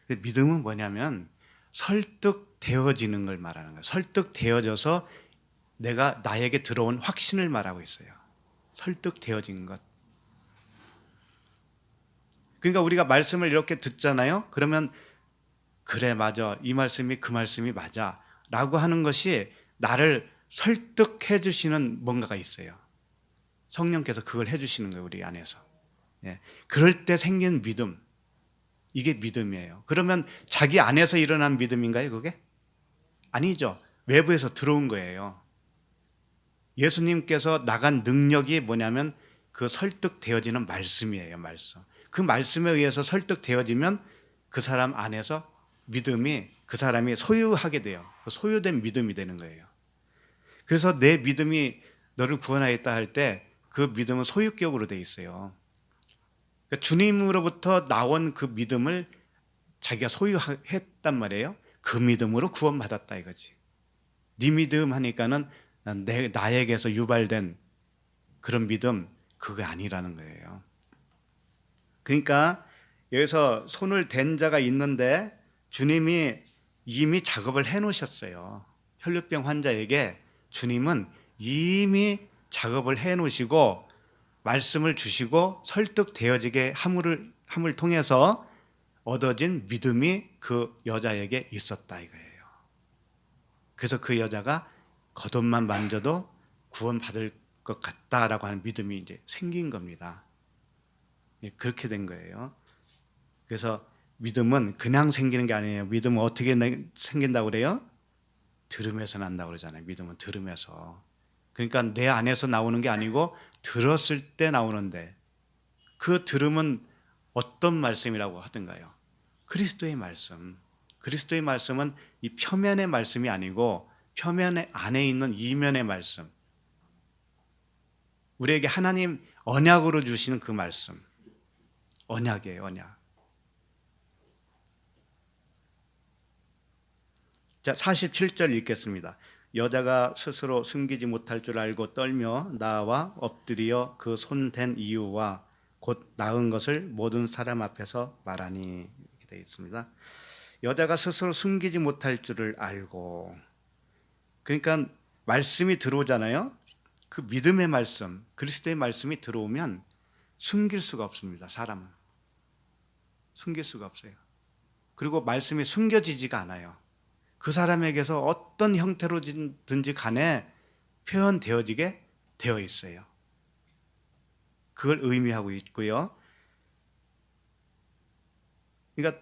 믿음은 뭐냐면 설득되어지는 걸 말하는 거예요. 설득되어져서 내가 나에게 들어온 확신을 말하고 있어요. 설득되어진 것. 그러니까 우리가 말씀을 이렇게 듣잖아요. 그러면 그래 맞아. 이 말씀이 그 말씀이 맞아. 라고 하는 것이 나를 설득해 주시는 뭔가가 있어요. 성령께서 그걸 해 주시는 거예요. 우리 안에서. 예. 그럴 때 생긴 믿음. 이게 믿음이에요. 그러면 자기 안에서 일어난 믿음인가요, 그게? 아니죠. 외부에서 들어온 거예요. 예수님께서 나간 능력이 뭐냐면 그 설득되어지는 말씀이에요, 말씀. 그 말씀에 의해서 설득되어지면 그 사람 안에서 믿음이 그 사람이 소유하게 돼요. 그 소유된 믿음이 되는 거예요. 그래서 내 믿음이 너를 구원하였다 할 때 그 믿음은 소유격으로 돼 있어요. 그러니까 주님으로부터 나온 그 믿음을 자기가 소유했단 말이에요. 그 믿음으로 구원받았다 이거지. 네 믿음 하니까는 나에게서 유발된 그런 믿음 그게 아니라는 거예요. 그러니까 여기서 손을 댄 자가 있는데 주님이 이미 작업을 해 놓으셨어요. 혈류병 환자에게 주님은 이미 작업을 해 놓으시고 말씀을 주시고 설득되어지게 함을 통해서 얻어진 믿음이 그 여자에게 있었다 이거예요. 그래서 그 여자가 겉옷만 만져도 구원받을 것 같다라고 하는 믿음이 이제 생긴 겁니다. 그렇게 된 거예요. 그래서 믿음은 그냥 생기는 게 아니에요. 믿음은 어떻게 생긴다고 그래요? 들음에서 난다고 그러잖아요. 믿음은 들음에서. 그러니까 내 안에서 나오는 게 아니고 들었을 때 나오는데 그 들음은 어떤 말씀이라고 하던가요? 그리스도의 말씀. 그리스도의 말씀은 이 표면의 말씀이 아니고 표면 안에 있는 이면의 말씀. 우리에게 하나님 언약으로 주시는 그 말씀. 언약이에요, 언약. 자, 47절 읽겠습니다. 여자가 스스로 숨기지 못할 줄 알고 떨며 나와 엎드려 그 손댄 이유와 곧 나은 것을 모든 사람 앞에서 말하니, 이렇게 되어 있습니다. 여자가 스스로 숨기지 못할 줄을 알고, 그러니까 말씀이 들어오잖아요. 그 믿음의 말씀, 그리스도의 말씀이 들어오면 숨길 수가 없습니다. 사람은 숨길 수가 없어요. 그리고 말씀이 숨겨지지가 않아요. 그 사람에게서 어떤 형태로든지 간에 표현되어지게 되어 있어요. 그걸 의미하고 있고요. 그러니까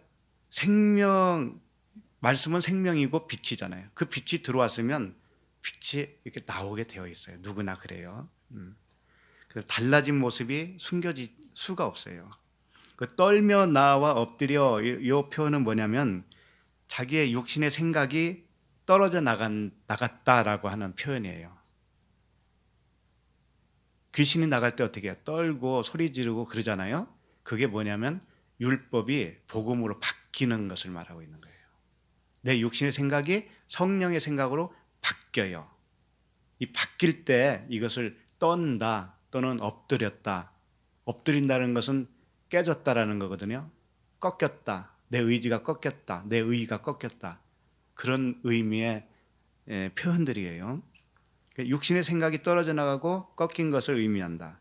말씀은 생명이고 빛이잖아요. 그 빛이 들어왔으면 빛이 이렇게 나오게 되어 있어요. 누구나 그래요. 그래서 달라진 모습이 숨겨질 수가 없어요. 그 떨며 나와 엎드려, 이 표현은 뭐냐면 자기의 육신의 생각이 떨어져 나갔다라고 하는 표현이에요. 귀신이 나갈 때 어떻게 해요? 떨고 소리 지르고 그러잖아요. 그게 뭐냐면 율법이 복음으로 바뀌는 것을 말하고 있는 거예요. 내 육신의 생각이 성령의 생각으로 바뀌어요. 이 바뀔 때 이것을 떤다 또는 엎드렸다. 엎드린다는 것은 깨졌다라는 거거든요. 꺾였다. 내 의지가 꺾였다. 내 의의가 꺾였다. 그런 의미의 표현들이에요. 육신의 생각이 떨어져 나가고 꺾인 것을 의미한다.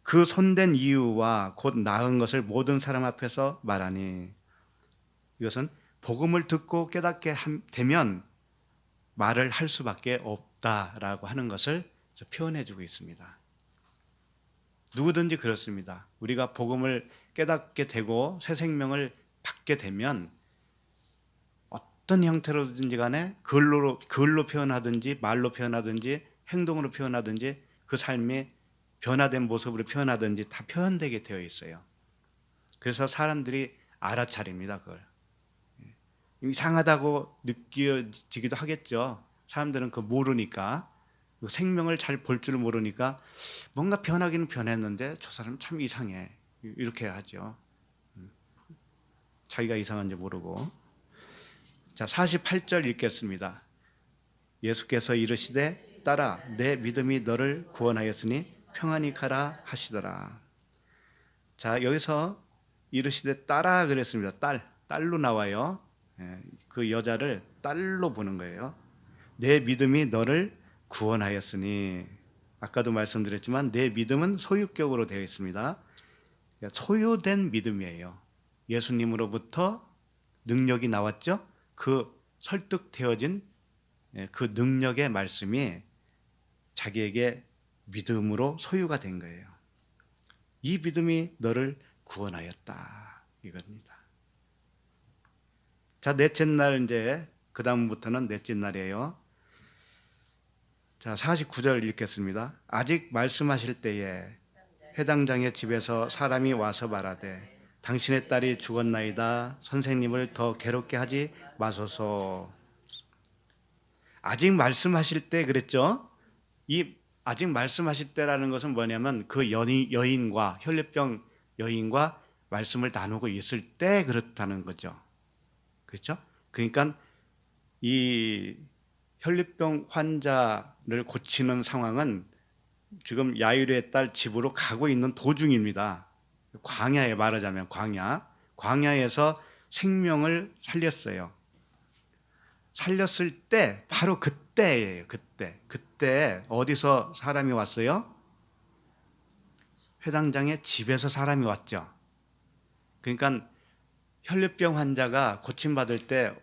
그 손댄 이유와 곧 나은 것을 모든 사람 앞에서 말하니, 이것은 복음을 듣고 깨닫게 되면 말을 할 수밖에 없다라고 하는 것을 표현해 주고 있습니다. 누구든지 그렇습니다. 우리가 복음을 깨닫게 되고 새 생명을 받게 되면 어떤 형태로든지 간에 글로 표현하든지 말로 표현하든지 행동으로 표현하든지 그 삶이 변화된 모습으로 표현하든지 다 표현되게 되어 있어요. 그래서 사람들이 알아차립니다. 그걸. 이상하다고 느껴지기도 하겠죠. 사람들은 그거 모르니까, 생명을 잘 볼 줄 모르니까 뭔가 변하기는 변했는데 저 사람 참 이상해, 이렇게 하죠. 자기가 이상한지 모르고. 자, 48절 읽겠습니다. 예수께서 이르시되 딸아 내 믿음이 너를 구원하였으니 평안히 가라 하시더라. 자, 여기서 이르시되 딸아 그랬습니다. 딸로 나와요. 그 여자를 딸로 보는 거예요. 내 믿음이 너를 구원하였으니, 아까도 말씀드렸지만 내 믿음은 소유격으로 되어 있습니다. 소유된 믿음이에요. 예수님으로부터 능력이 나왔죠. 그 설득되어진 그 능력의 말씀이 자기에게 믿음으로 소유가 된 거예요. 이 믿음이 너를 구원하였다, 이겁니다. 자, 넷째 날, 이제 그 다음부터는 넷째 날이에요. 자, 49절 읽겠습니다. 아직 말씀하실 때에 회당장의 집에서 사람이 와서 말하되 당신의 딸이 죽었나이다. 선생님을 더 괴롭게 하지 마소서. 아직 말씀하실 때 그랬죠. 이 아직 말씀하실 때라는 것은 뭐냐면 그 여인과, 혈류병 여인과 말씀을 나누고 있을 때 그렇다는 거죠. 그렇죠? 그러니까 이 혈류병 환자를 고치는 상황은 지금 야이로의 딸 집으로 가고 있는 도중입니다. 광야에, 말하자면 광야에서 생명을 살렸어요. 살렸을 때 바로 그때예요. 그때 어디서 사람이 왔어요? 회당장의 집에서 사람이 왔죠. 그러니까 혈류병 환자가 고침받을 때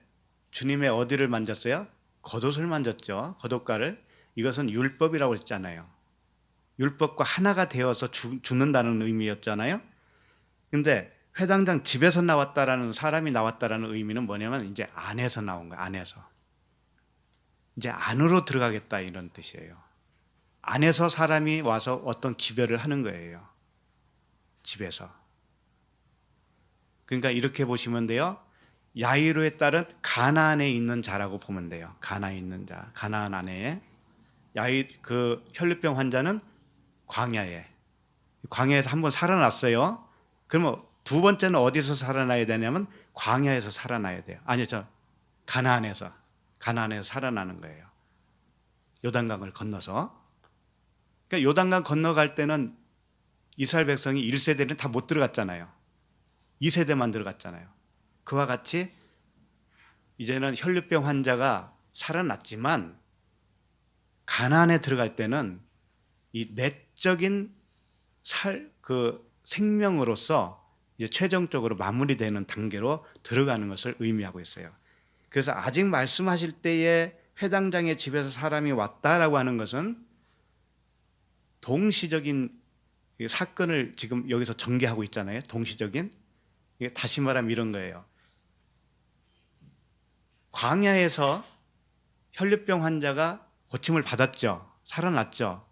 주님의 어디를 만졌어요? 겉옷을 만졌죠. 겉옷가를. 이것은 율법이라고 했잖아요. 율법과 하나가 되어서 죽는다는 의미였잖아요. 근데 회당장 집에서 나왔다라는, 사람이 나왔다라는 의미는 뭐냐면 이제 안에서 나온 거예요. 안에서. 이제 안으로 들어가겠다, 이런 뜻이에요. 안에서 사람이 와서 어떤 기별을 하는 거예요. 집에서. 그러니까 이렇게 보시면 돼요. 야이로의 딸은 가나안에 있는 자라고 보면 돼요. 가나안에 있는 자, 가나안 안에. 그 혈류병 환자는 광야에서 한번 살아났어요. 그러면 두 번째는 어디서 살아나야 되냐면 광야에서 살아나야 돼요. 아니요, 가나안에서. 가나안에서 살아나는 거예요. 요단강을 건너서. 그러니까 요단강 건너갈 때는 이스라엘 백성이 1세대는 다 못 들어갔잖아요. 2세대만 들어갔잖아요. 그와 같이 이제는 혈류병 환자가 살아났지만 가나안에 들어갈 때는 이 내적인 생명으로서 이제 최종적으로 마무리되는 단계로 들어가는 것을 의미하고 있어요. 그래서 아직 말씀하실 때에 회당장의 집에서 사람이 왔다라고 하는 것은 동시적인 사건을 지금 여기서 전개하고 있잖아요. 동시적인. 이게 다시 말하면 이런 거예요. 광야에서 혈류병 환자가 고침을 받았죠. 살아났죠.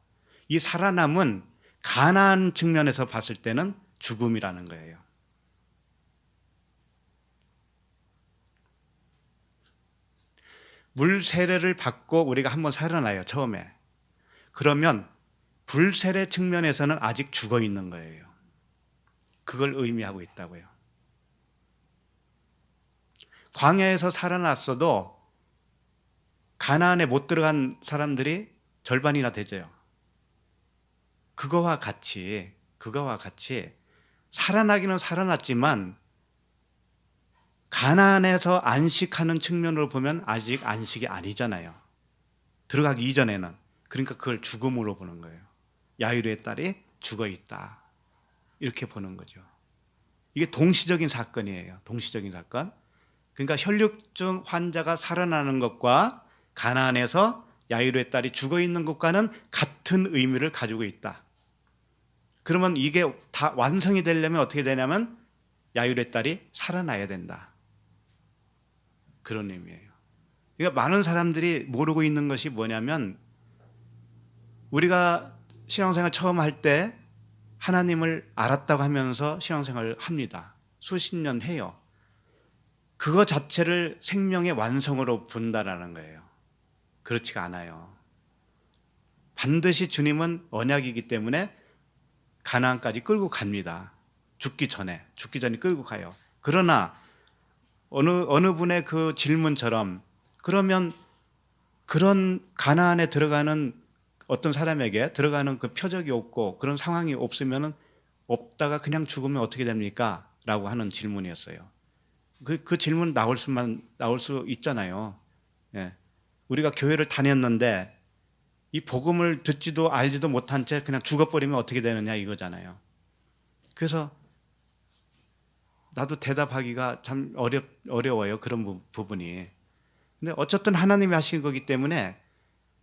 이 살아남은 가나안 측면에서 봤을 때는 죽음이라는 거예요. 물 세례를 받고 우리가 한번 살아나요, 처음에. 그러면 불 세례 측면에서는 아직 죽어 있는 거예요. 그걸 의미하고 있다고요. 광야에서 살아났어도 가나안에 못 들어간 사람들이 절반이나 되죠. 그거와 같이 살아나기는 살아났지만 가나안에서 안식하는 측면으로 보면 아직 안식이 아니잖아요. 들어가기 이전에는. 그러니까 그걸 죽음으로 보는 거예요. 야이로의 딸이 죽어 있다. 이렇게 보는 거죠. 이게 동시적인 사건이에요. 동시적인 사건. 그러니까 혈류증 환자가 살아나는 것과 가나안에서 야이로의 딸이 죽어 있는 것과는 같은 의미를 가지고 있다. 그러면 이게 다 완성이 되려면 어떻게 되냐면 야이로의 딸이 살아나야 된다. 그런 의미예요. 그러니까 많은 사람들이 모르고 있는 것이 뭐냐면 우리가 신앙생활 처음 할 때 하나님을 알았다고 하면서 신앙생활을 합니다. 수십 년 해요. 그거 자체를 생명의 완성으로 본다라는 거예요. 그렇지가 않아요. 반드시 주님은 언약이기 때문에 가나안까지 끌고 갑니다. 죽기 전에 끌고 가요. 그러나 어느 분의 그 질문처럼 그러면 그런 가나안에 들어가는 어떤 사람에게 들어가는 그 표적이 없고 그런 상황이 없으면 없다가 그냥 죽으면 어떻게 됩니까? 라고 하는 질문이었어요. 그 질문 나올 수 있잖아요. 예. 우리가 교회를 다녔는데 이 복음을 듣지도 알지도 못한 채 그냥 죽어버리면 어떻게 되느냐 이거잖아요. 그래서 나도 대답하기가 참 어려워요. 그런 부분이. 근데 어쨌든 하나님이 하신 거기 때문에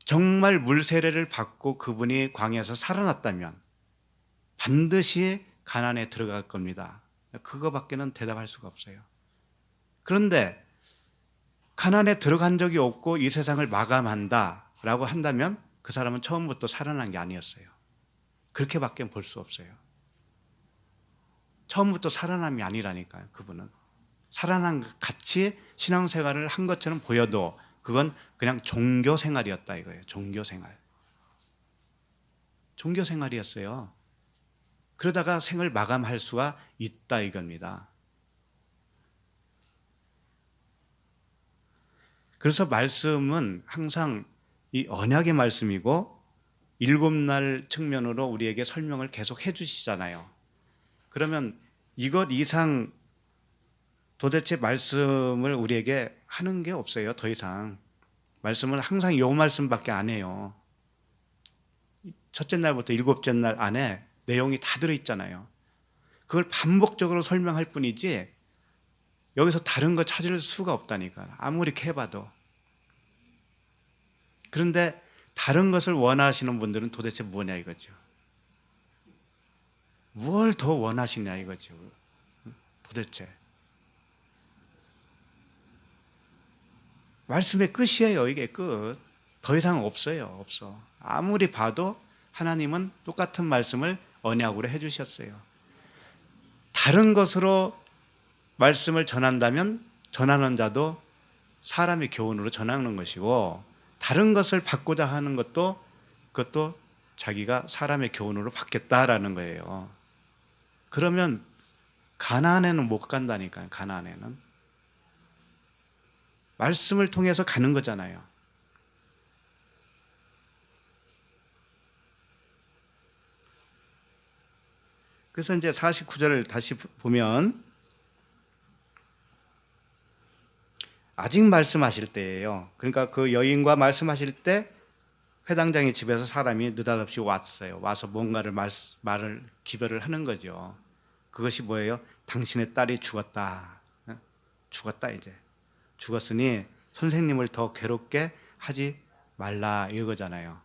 정말 물세례를 받고 그분이 광야에서 살아났다면 반드시 가나안에 들어갈 겁니다. 그거밖에는 대답할 수가 없어요. 그런데 가나안에 들어간 적이 없고 이 세상을 마감한다라고 한다면 그 사람은 처음부터 살아난 게 아니었어요. 그렇게밖에 볼 수 없어요. 처음부터 살아남이 아니라니까요. 그분은 살아난 것 같이 신앙생활을 한 것처럼 보여도 그건 그냥 종교생활이었다 이거예요. 종교생활이었어요. 그러다가 생을 마감할 수가 있다 이겁니다. 그래서 말씀은 항상 이 언약의 말씀이고 7날 측면으로 우리에게 설명을 계속 해주시잖아요. 그러면 이것 이상 도대체 말씀을 우리에게 하는 게 없어요. 더 이상 말씀은 항상 이 말씀밖에 안 해요. 첫째 날부터 7째 날 안에 내용이 다 들어있잖아요. 그걸 반복적으로 설명할 뿐이지 여기서 다른 거 찾을 수가 없다니까. 아무리 해봐도. 그런데 다른 것을 원하시는 분들은 도대체 뭐냐 이거죠. 뭘 더 원하시냐 이거죠. 도대체. 말씀의 끝이에요. 이게 끝. 더 이상 없어요. 없어. 아무리 봐도 하나님은 똑같은 말씀을 언약으로 해주셨어요. 다른 것으로 말씀을 전한다면 전하는 자도 사람의 교훈으로 전하는 것이고 다른 것을 받고자 하는 그것도 자기가 사람의 교훈으로 받겠다라는 거예요. 그러면 가나안에는 못 간다니까요. 가나안에는. 말씀을 통해서 가는 거잖아요. 그래서 이제 49절을 다시 보면 아직 말씀하실 때예요. 그러니까 그 여인과 말씀하실 때 회당장의 집에서 사람이 느닷없이 왔어요. 와서 뭔가를 말을 기별을 하는 거죠. 그것이 뭐예요? 당신의 딸이 죽었다. 죽었다 이제. 죽었으니 선생님을 더 괴롭게 하지 말라 이거잖아요.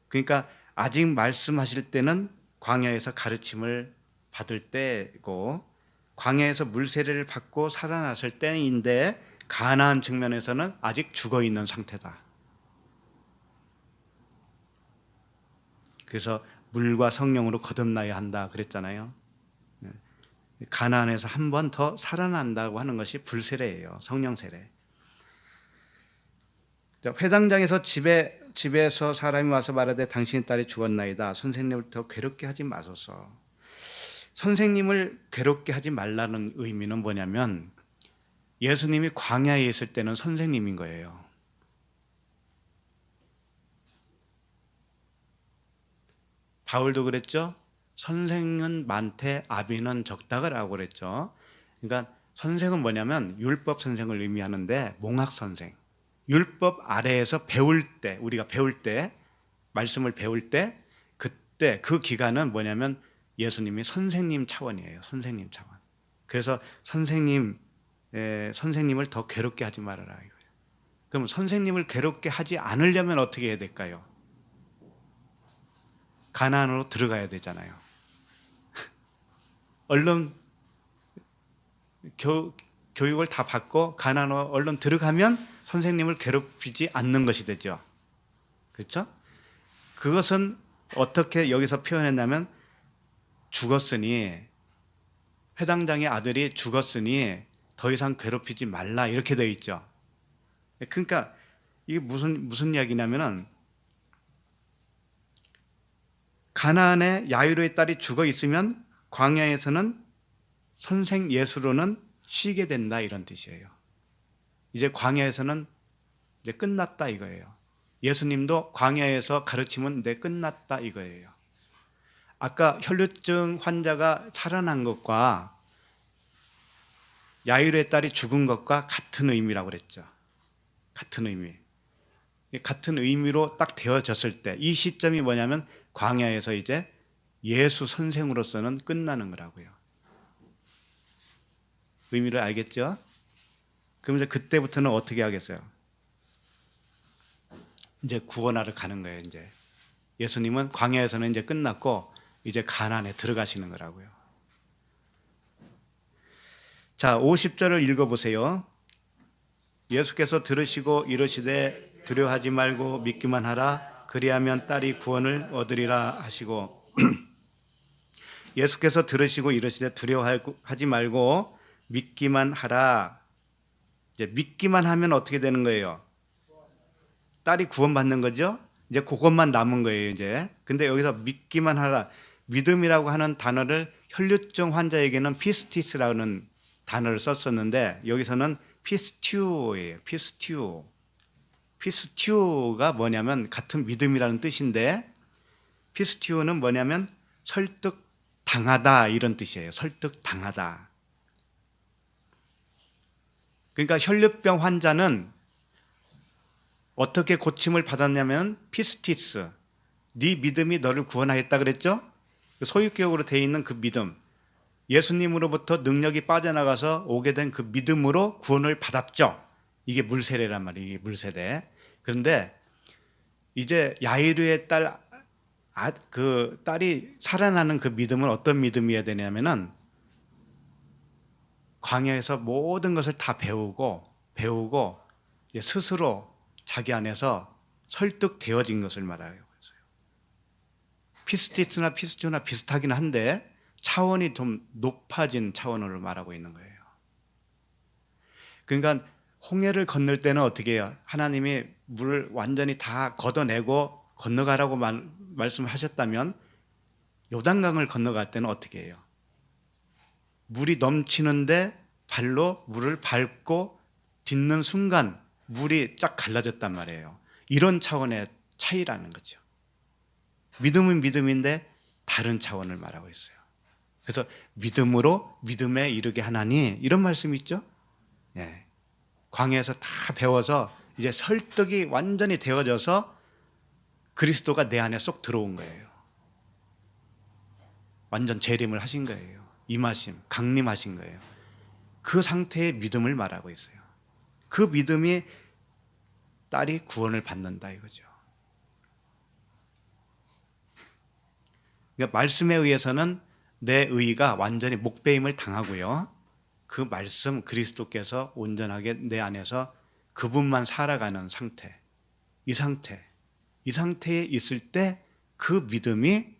그러니까 아직 말씀하실 때는 광야에서 가르침을 받을 때고 광야에서 물세례를 받고 살아났을 때인데 가나안 측면에서는 아직 죽어 있는 상태다. 그래서 물과 성령으로 거듭나야 한다 그랬잖아요. 가나안에서 한 번 더 살아난다고 하는 것이 불세례예요. 성령 세례. 회당장에서 집에서 사람이 와서 말하되 당신의 딸이 죽었나이다. 선생님을 더 괴롭게 하지 마소서. 선생님을 괴롭게 하지 말라는 의미는 뭐냐면 예수님이 광야에 있을 때는 선생님인 거예요. 바울도 그랬죠. 선생은 많되 아비는 적다라고 그랬죠. 그러니까 선생은 뭐냐면 율법 선생을 의미하는데 몽학 선생. 율법 아래에서 배울 때, 우리가 배울 때, 말씀을 배울 때, 그때 그 기간은 뭐냐면 예수님이 선생님 차원이에요. 선생님 차원. 그래서 선생님을 더 괴롭게 하지 말아라 이거예요. 그럼 선생님을 괴롭게 하지 않으려면 어떻게 해야 될까요? 가나안으로 들어가야 되잖아요. 얼른 교육을 다 받고 가나안으로 얼른 들어가면 선생님을 괴롭히지 않는 것이 되죠. 그렇죠? 그것은 어떻게 여기서 표현했냐면 죽었으니 회당장의 아들이 죽었으니 더 이상 괴롭히지 말라 이렇게 되어 있죠. 그러니까 이게 무슨 이야기냐면은 가나안에 야이로의 딸이 죽어 있으면 광야에서는 선생 예수로는 쉬게 된다 이런 뜻이에요. 이제 광야에서는 이제 끝났다 이거예요. 예수님도 광야에서 가르침은 이제 끝났다 이거예요. 아까 혈루증 환자가 살아난 것과 야이로의 딸이 죽은 것과 같은 의미라고 그랬죠. 같은 의미. 같은 의미로 딱 되어졌을 때 이 시점이 뭐냐면 광야에서 이제 예수 선생으로서는 끝나는 거라고요. 의미를 알겠죠? 그럼 이제 그때부터는 어떻게 하겠어요? 이제 구원하러 가는 거예요. 이제 예수님은 광야에서는 이제 끝났고 이제 가나안에 들어가시는 거라고요. 자, 50절을 읽어보세요. 예수께서 들으시고 이르시되 두려워하지 말고 믿기만 하라. 그리하면 딸이 구원을 얻으리라 하시고 예수께서 들으시고 이르시되 두려워하지 말고 믿기만 하라. 이제 믿기만 하면 어떻게 되는 거예요? 딸이 구원받는 거죠. 이제 그것만 남은 거예요. 이제 근데 여기서 믿기만 하라. 믿음이라고 하는 단어를 혈루증 환자에게는 피스티스라는 단어를 썼었는데 여기서는 피스튜예요. 피스튜가 뭐냐면 같은 믿음이라는 뜻인데 피스튜는 뭐냐면 설득당하다 이런 뜻이에요. 설득당하다. 그러니까 혈류병 환자는 어떻게 고침을 받았냐면 피스티스, 네 믿음이 너를 구원하겠다 그랬죠? 소유격으로 되어 있는 그 믿음, 예수님으로부터 능력이 빠져나가서 오게 된 그 믿음으로 구원을 받았죠. 이게 물세례란 말이에요. 이게 물세례. 그런데 이제 야이르의 딸이 살아나는 그 믿음은 어떤 믿음이어야 되냐면은 광야에서 모든 것을 다 배우고 스스로 자기 안에서 설득되어진 것을 말해요. 피스티스나 피스튜나 비슷하긴 한데 차원이 좀 높아진 차원으로 말하고 있는 거예요. 그러니까 홍해를 건널 때는 어떻게 해요? 하나님이 물을 완전히 다 걷어내고 건너가라고 말씀하셨다면 요단강을 건너갈 때는 어떻게 해요? 물이 넘치는데 발로 물을 밟고 딛는 순간 물이 쫙 갈라졌단 말이에요. 이런 차원의 차이라는 거죠. 믿음은 믿음인데 다른 차원을 말하고 있어요. 그래서 믿음으로 믿음에 이르게 하나니, 이런 말씀이 있죠. 예. 광야에서 다 배워서 이제 설득이 완전히 되어져서 그리스도가 내 안에 쏙 들어온 거예요. 완전 재림을 하신 거예요. 임하심, 강림하신 거예요. 그 상태의 믿음을 말하고 있어요. 그 믿음이 딸이 구원을 받는다 이거죠. 그러니까 말씀에 의해서는 내 의가 완전히 목배임을 당하고요. 그 말씀 그리스도께서 온전하게 내 안에서 그분만 살아가는 상태, 이 상태에 있을 때 그 믿음이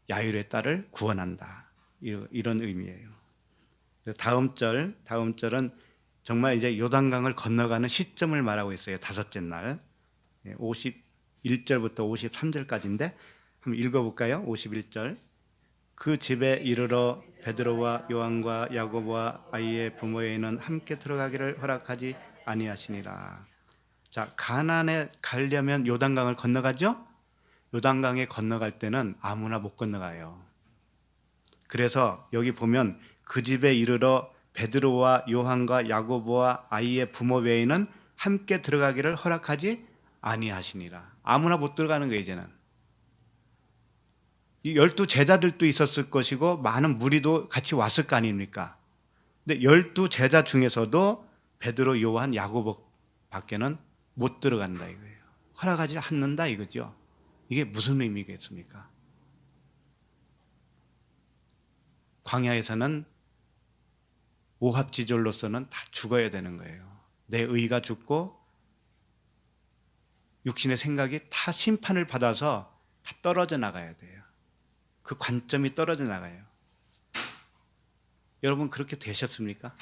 야일의 딸을 구원한다. 이런 의미예요. 다음 절은 정말 이제 요단강을 건너가는 시점을 말하고 있어요. 다섯째 날 51절부터 53절까지인데 한번 읽어볼까요? 51절. 그 집에 이르러 베드로와 요한과 야고보와 아이의 부모에는 함께 들어가기를 허락하지 아니하시니라. 자, 가나안에 가려면 요단강을 건너가죠? 요단강에 건너갈 때는 아무나 못 건너가요. 그래서 여기 보면 그 집에 이르러 베드로와 요한과 야고보와 아이의 부모 외에는 함께 들어가기를 허락하지 아니하시니라. 아무나 못 들어가는 거예요, 이제는. 이 12 제자들도 있었을 것이고 많은 무리도 같이 왔을 거 아닙니까? 근데 12 제자 중에서도 베드로, 요한, 야고보 밖에는 못 들어간다 이거예요. 허락하지 않는다 이거죠. 이게 무슨 의미겠습니까? 광야에서는 오합지졸로서는 다 죽어야 되는 거예요. 내 의가 죽고 육신의 생각이 다 심판을 받아서 다 떨어져 나가야 돼요. 그 관점이 떨어져 나가요. 여러분 그렇게 되셨습니까?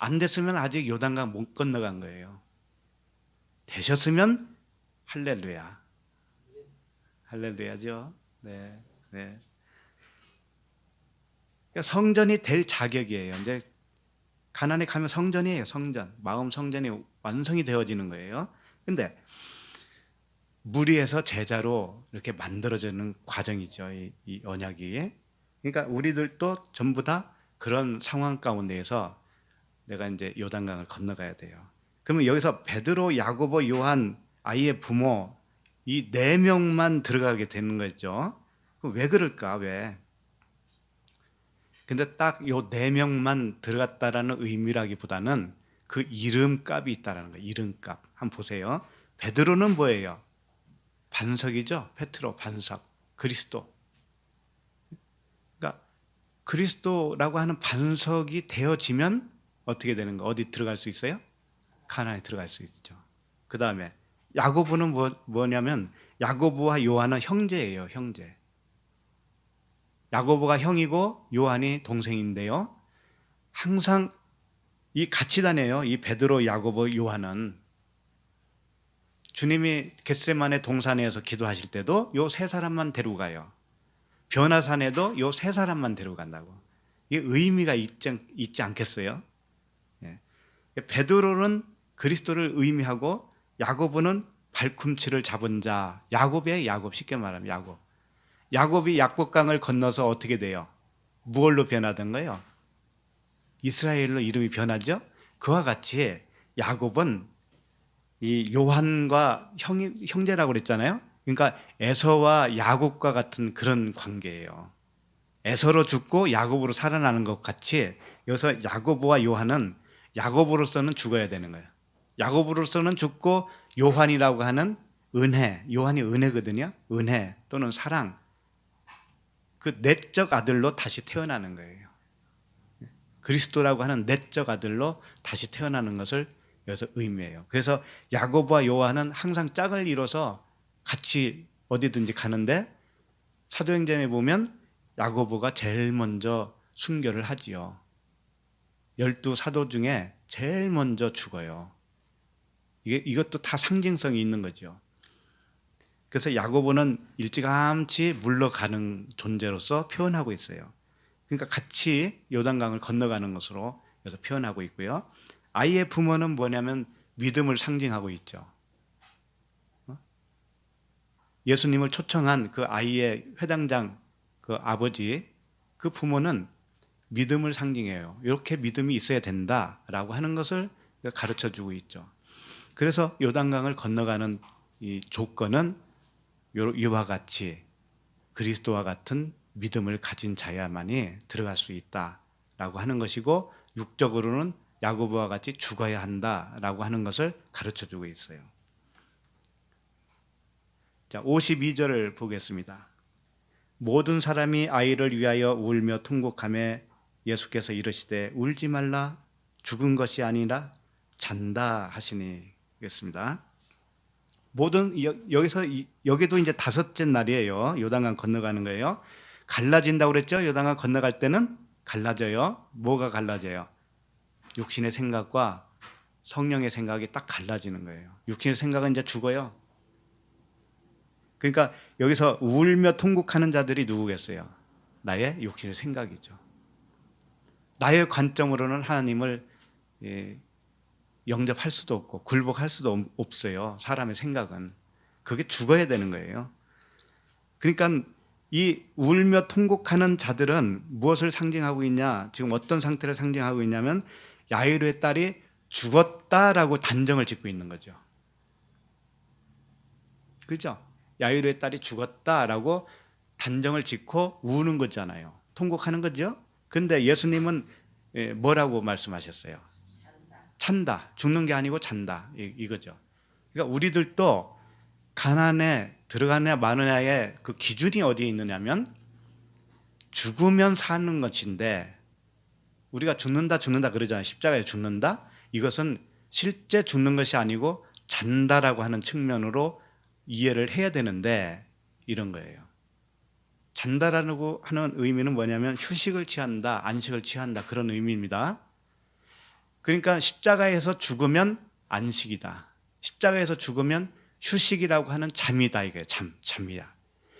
안 됐으면 아직 요단강 못 건너간 거예요. 되셨으면 할렐루야. 할렐루야죠. 네. 네. 그러니까 성전이 될 자격이에요. 이제 가나안에 가면 성전이에요. 성전. 마음 성전이 완성이 되어지는 거예요. 근데 무리에서 제자로 이렇게 만들어지는 과정이죠. 이 언약이. 그러니까 우리들도 전부 다 그런 상황 가운데에서 내가 이제 요단강을 건너가야 돼요. 그러면 여기서 베드로, 야고보, 요한, 아이의 부모 이 4명만 들어가게 되는 거죠. 왜 그럴까? 왜? 근데 딱 요 4명만 들어갔다라는 의미라기보다는 그 이름값이 있다라는 거예요. 이름값. 한번 보세요. 베드로는 뭐예요? 반석이죠. 페트로 반석. 그리스도. 그러니까 그리스도라고 하는 반석이 되어지면 어떻게 되는 거? 어디 들어갈 수 있어요? 가나안에 들어갈 수 있죠. 그 다음에 야고보는 뭐냐면 야고보와 요한은 형제예요. 형제. 야고보가 형이고 요한이 동생인데요. 항상 이 같이 다녀요. 이 베드로, 야고보, 요한은 주님이 겟세마네 동산에서 기도하실 때도 요 3사람만 데리고 가요. 변화산에도 요 3사람만 데리고 간다고. 이게 의미가 있지 않겠어요? 예. 베드로는 그리스도를 의미하고 야고보는 발꿈치를 잡은 자. 야곱이에요. 야곱. 쉽게 말하면 야곱. 야곱이 약복강을 건너서 어떻게 돼요? 무얼로 변하던가요? 이스라엘로 이름이 변하죠? 그와 같이 야곱은 이 요한과 형제라고 그랬잖아요. 그러니까 에서와 야곱과 같은 그런 관계예요. 에서로 죽고 야곱으로 살아나는 것 같이 여기서 야고보와 요한은 야곱으로서는 죽어야 되는 거예요. 야곱으로서는 죽고 요한이라고 하는 은혜, 요한이 은혜거든요. 은혜 또는 사랑, 그 내적 아들로 다시 태어나는 거예요. 그리스도라고 하는 내적 아들로 다시 태어나는 것을 여기서 의미해요. 그래서 야고보와 요한은 항상 짝을 이뤄서 같이 어디든지 가는데 사도행전에 보면 야고보가 제일 먼저 순교를 하지요. 12 사도 중에 제일 먼저 죽어요. 이것도 다 상징성이 있는 거죠. 그래서 야고보는 일찌감치 물러가는 존재로서 표현하고 있어요. 그러니까 같이 요단강을 건너가는 것으로 여기서 표현하고 있고요. 아이의 부모는 뭐냐면 믿음을 상징하고 있죠. 예수님을 초청한 그 아이의 회당장 그 아버지, 그 부모는 믿음을 상징해요. 이렇게 믿음이 있어야 된다라고 하는 것을 가르쳐 주고 있죠. 그래서 요단강을 건너가는 이 조건은 이와 같이 그리스도와 같은 믿음을 가진 자야만이 들어갈 수 있다라고 하는 것이고, 육적으로는 야고보와 같이 죽어야 한다라고 하는 것을 가르쳐 주고 있어요. 자, 52절을 보겠습니다. 모든 사람이 아이를 위하여 울며 통곡하며 예수께서 이르시되 울지 말라, 죽은 것이 아니라 잔다 하시니. 겠습니다. 여기서 여기도 이제 다섯째 날이에요. 요단강 건너가는 거예요. 갈라진다고 그랬죠. 요단강 건너갈 때는 갈라져요. 뭐가 갈라져요? 육신의 생각과 성령의 생각이 딱 갈라지는 거예요. 육신의 생각은 이제 죽어요. 그러니까 여기서 울며 통곡하는 자들이 누구겠어요? 나의 육신의 생각이죠. 나의 관점으로는 하나님을 영접할 수도 없고 굴복할 수도 없어요. 사람의 생각은. 그게 죽어야 되는 거예요. 그러니까 이 울며 통곡하는 자들은 무엇을 상징하고 있냐? 지금 어떤 상태를 상징하고 있냐면 야이로의 딸이 죽었다라고 단정을 짓고 있는 거죠. 그렇죠? 야이로의 딸이 죽었다라고 단정을 짓고 우는 거잖아요. 통곡하는 거죠. 그런데 예수님은 뭐라고 말씀하셨어요? 찬다. 죽는 게 아니고 잔다. 이거죠. 그러니까 우리들도 가난에 들어가느냐 마느냐의 그 기준이 어디에 있느냐면 죽으면 사는 것인데, 우리가 죽는다 그러잖아요. 십자가에 죽는다. 이것은 실제 죽는 것이 아니고 잔다라고 하는 측면으로 이해를 해야 되는데, 이런 거예요. 잔다라고 하는 의미는 뭐냐면 휴식을 취한다, 안식을 취한다, 그런 의미입니다. 그러니까 십자가에서 죽으면 안식이다. 십자가에서 죽으면 휴식이라고 하는 잠이다. 이게 잠이야.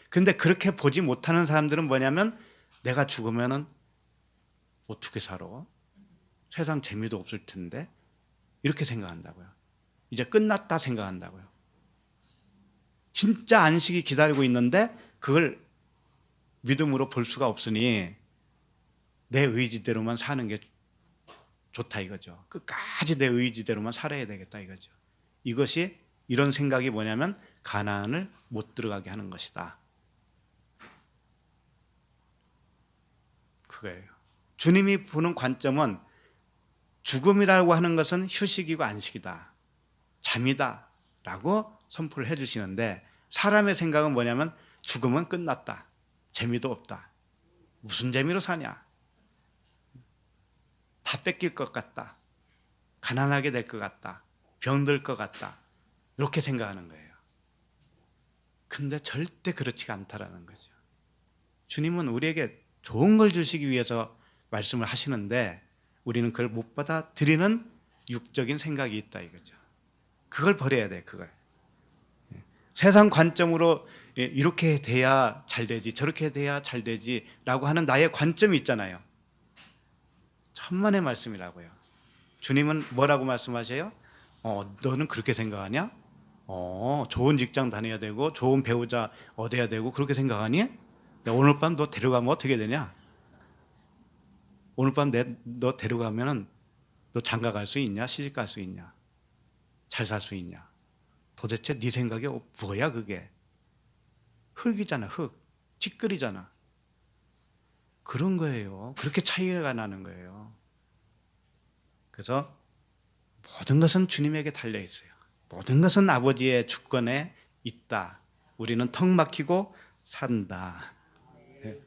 근데 그렇게 보지 못하는 사람들은 뭐냐면 내가 죽으면은 어떻게 살아? 세상 재미도 없을 텐데. 이렇게 생각한다고요. 이제 끝났다 생각한다고요. 진짜 안식이 기다리고 있는데 그걸 믿음으로 볼 수가 없으니 내 의지대로만 사는 게 좋다 이거죠. 끝까지 내 의지대로만 살아야 되겠다 이거죠. 이것이, 이런 생각이 뭐냐면 가나안을 못 들어가게 하는 것이다. 그거예요. 주님이 보는 관점은 죽음이라고 하는 것은 휴식이고 안식이다, 잠이다 라고 선포를 해주시는데, 사람의 생각은 뭐냐면 죽음은 끝났다, 재미도 없다, 무슨 재미로 사냐, 다 뺏길 것 같다, 가난하게 될 것 같다, 병들 것 같다, 이렇게 생각하는 거예요. 근데 절대 그렇지가 않다라는 거죠. 주님은 우리에게 좋은 걸 주시기 위해서 말씀을 하시는데 우리는 그걸 못 받아들이는 육적인 생각이 있다 이거죠. 그걸 버려야 돼. 그걸. 세상 관점으로 이렇게 돼야 잘 되지, 저렇게 돼야 잘 되지 라고 하는 나의 관점이 있잖아요. 천만의 말씀이라고요. 주님은 뭐라고 말씀하세요? 너는 그렇게 생각하냐? 좋은 직장 다녀야 되고 좋은 배우자 얻어야 되고 그렇게 생각하니? 오늘 밤 너 데려가면 어떻게 되냐? 오늘 밤 너 데려가면 너 장가 갈 수 있냐? 시집 갈 수 있냐? 잘 살 수 있냐? 도대체 네 생각이 뭐야 그게? 흙이잖아, 흙. 찌끄리잖아. 그런 거예요. 그렇게 차이가 나는 거예요. 그래서 모든 것은 주님에게 달려 있어요. 모든 것은 아버지의 주권에 있다. 우리는 턱 막히고 산다. 네.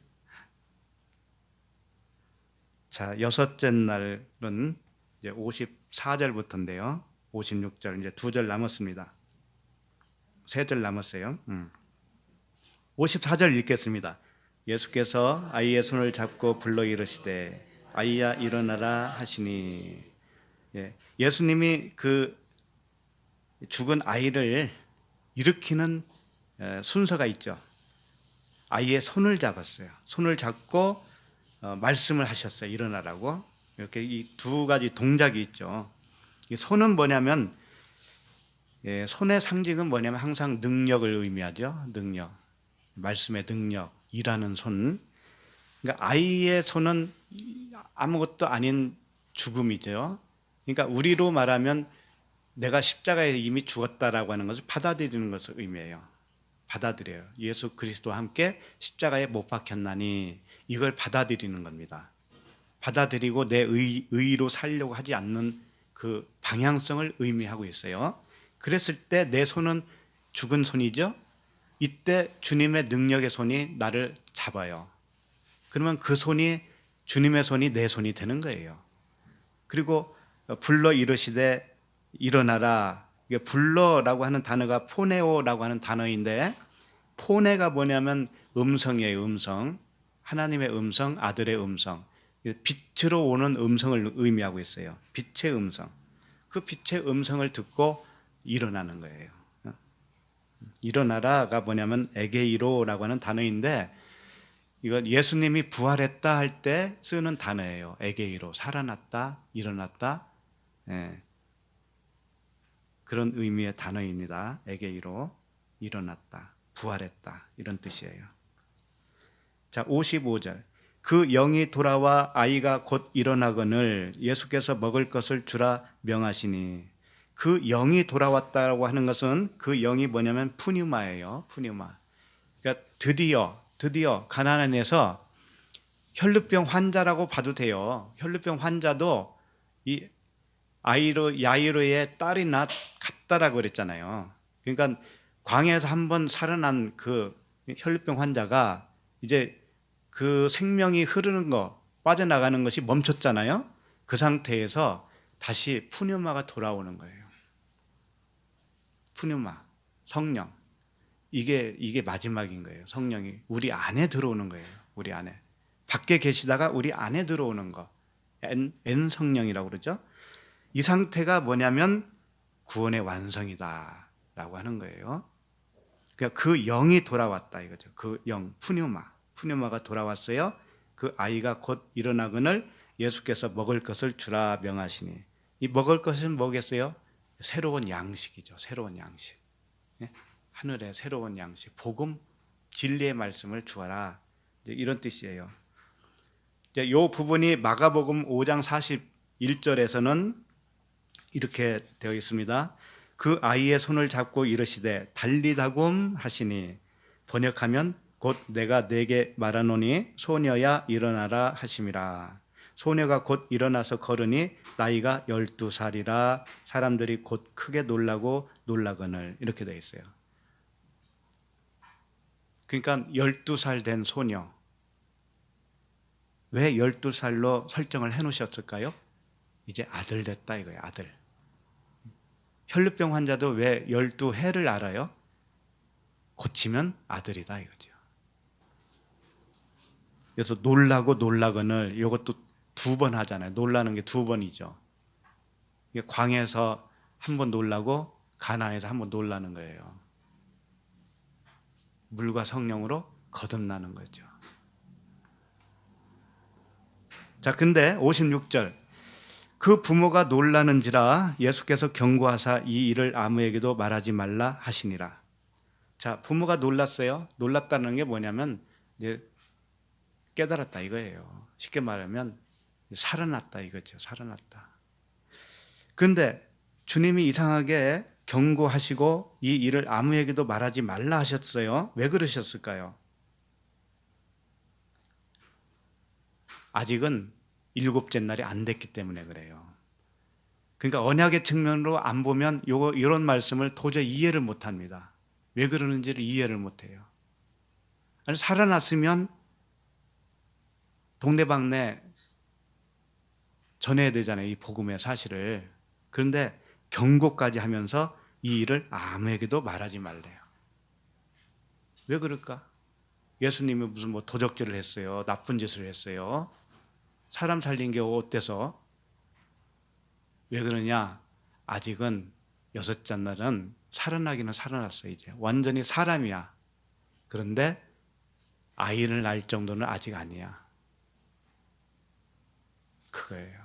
자, 여섯째 날은 이제 54절부터인데요. 56절, 이제 2절 남았습니다. 3절 남았어요. 54절 읽겠습니다. 예수께서 아이의 손을 잡고 불러 이르시되 아이야 일어나라 하시니. 예수님이 그 죽은 아이를 일으키는 순서가 있죠. 아이의 손을 잡았어요. 손을 잡고 말씀을 하셨어요. 일어나라고. 이렇게 이 두 가지 동작이 있죠. 이 손은 뭐냐면 손의 상징은 뭐냐면 항상 능력을 의미하죠. 능력. 말씀의 능력, 일하는 손. 그러니까 아이의 손은 아무것도 아닌 죽음이죠. 그러니까 우리로 말하면 내가 십자가에 이미 죽었다라고 하는 것을 받아들이는 것을 의미해요. 받아들여요. 예수 그리스도와 함께 십자가에 못 박혔나니 이걸 받아들이는 겁니다. 받아들이고 내 의로 살려고 하지 않는 그 방향성을 의미하고 있어요. 그랬을 때 내 손은 죽은 손이죠. 이때 주님의 능력의 손이 나를 잡아요. 그러면 그 손이 주님의 손이 내 손이 되는 거예요. 그리고 불러 이르시되 일어나라. 이게 불러라고 하는 단어가 포네오라고 하는 단어인데 포네가 뭐냐면 음성이에요. 음성. 하나님의 음성, 아들의 음성. 빛으로 오는 음성을 의미하고 있어요. 빛의 음성. 그 빛의 음성을 듣고 일어나는 거예요. 일어나라가 뭐냐면 에게이로라고 하는 단어인데 이건 예수님이 부활했다 할 때 쓰는 단어예요. 에게이로. 살아났다, 일어났다. 그런 의미의 단어입니다. 에게이로. 일어났다, 부활했다. 이런 뜻이에요. 자, 55절. 그 영이 돌아와 아이가 곧 일어나거늘 예수께서 먹을 것을 주라 명하시니 그 영이 돌아왔다고 하는 것은 그 영이 뭐냐면 푸뉴마예요. 푸뉴마. 그러니까 드디어 가나안에서 혈루병 환자라고 봐도 돼요. 혈루병 환자도 이 야이로의 딸이 갔다라고 그랬잖아요. 그러니까 광야에서 한번 살아난 그 혈루병 환자가 이제 그 생명이 흐르는 거 빠져나가는 것이 멈췄잖아요. 그 상태에서 다시 푸뉴마가 돌아오는 거예요. 푸뉴마, 성령. 이게 마지막인 거예요. 성령이 우리 안에 들어오는 거예요. 우리 안에. 밖에 계시다가 우리 안에 들어오는 거. N 성령이라고 그러죠. 이 상태가 뭐냐면 구원의 완성이다라고 하는 거예요. 그러니까 그 영이 돌아왔다 이거죠. 그 영, 푸뉴마가 돌아왔어요. 그 아이가 곧 일어나거늘 예수께서 먹을 것을 주라 명하시니 이 먹을 것은 뭐겠어요? 새로운 양식이죠. 새로운 양식. 하늘의 새로운 양식, 복음, 진리의 말씀을 주어라. 이런 뜻이에요. 이 부분이 마가복음 5장 41절에서는 이렇게 되어 있습니다. 그 아이의 손을 잡고 이르시되 달리다굼 하시니 번역하면 곧 내가 네게 말하노니 소녀야 일어나라 하심이라. 소녀가 곧 일어나서 걸으니 나이가 12살이라 사람들이 곧 크게 놀라거늘 이렇게 되어 있어요. 그러니까 12살 된 소녀. 왜 12살로 설정을 해놓으셨을까요? 이제 아들 됐다 이거예요. 아들. 혈루병 환자도 왜 12해를 알아요? 고치면 아들이다 이거죠. 그래서 놀라거늘 이것도 2번 하잖아요. 놀라는 게 2번이죠. 광야에서 한 번 놀라고 가나안에서 한 번 놀라는 거예요. 물과 성령으로 거듭나는 거죠. 자, 근데 56절. 그 부모가 놀라는지라 예수께서 경고하사 이 일을 아무에게도 말하지 말라 하시니라. 자, 부모가 놀랐어요. 놀랐다는 게 뭐냐면 이제 깨달았다 이거예요. 쉽게 말하면 살아났다 이거죠. 살아났다. 그런데 주님이 이상하게 경고하시고 이 일을 아무에게도 말하지 말라 하셨어요. 왜 그러셨을까요? 아직은 7째 날이 안 됐기 때문에 그래요. 그러니까 언약의 측면으로 안 보면 이런 말씀을 도저히 이해를 못 합니다. 왜 그러는지를 이해를 못 해요. 아니, 살아났으면 동네방네 전해야 되잖아요. 이 복음의 사실을. 그런데 경고까지 하면서 이 일을 아무에게도 말하지 말래요. 왜 그럴까? 예수님이 무슨 뭐 도적질을 했어요. 나쁜 짓을 했어요. 사람 살린 게 어때서? 왜 그러냐? 아직은 6째 날은 살아나기는 살아났어 이제. 완전히 사람이야. 그런데 아이를 낳을 정도는 아직 아니야. 그거예요.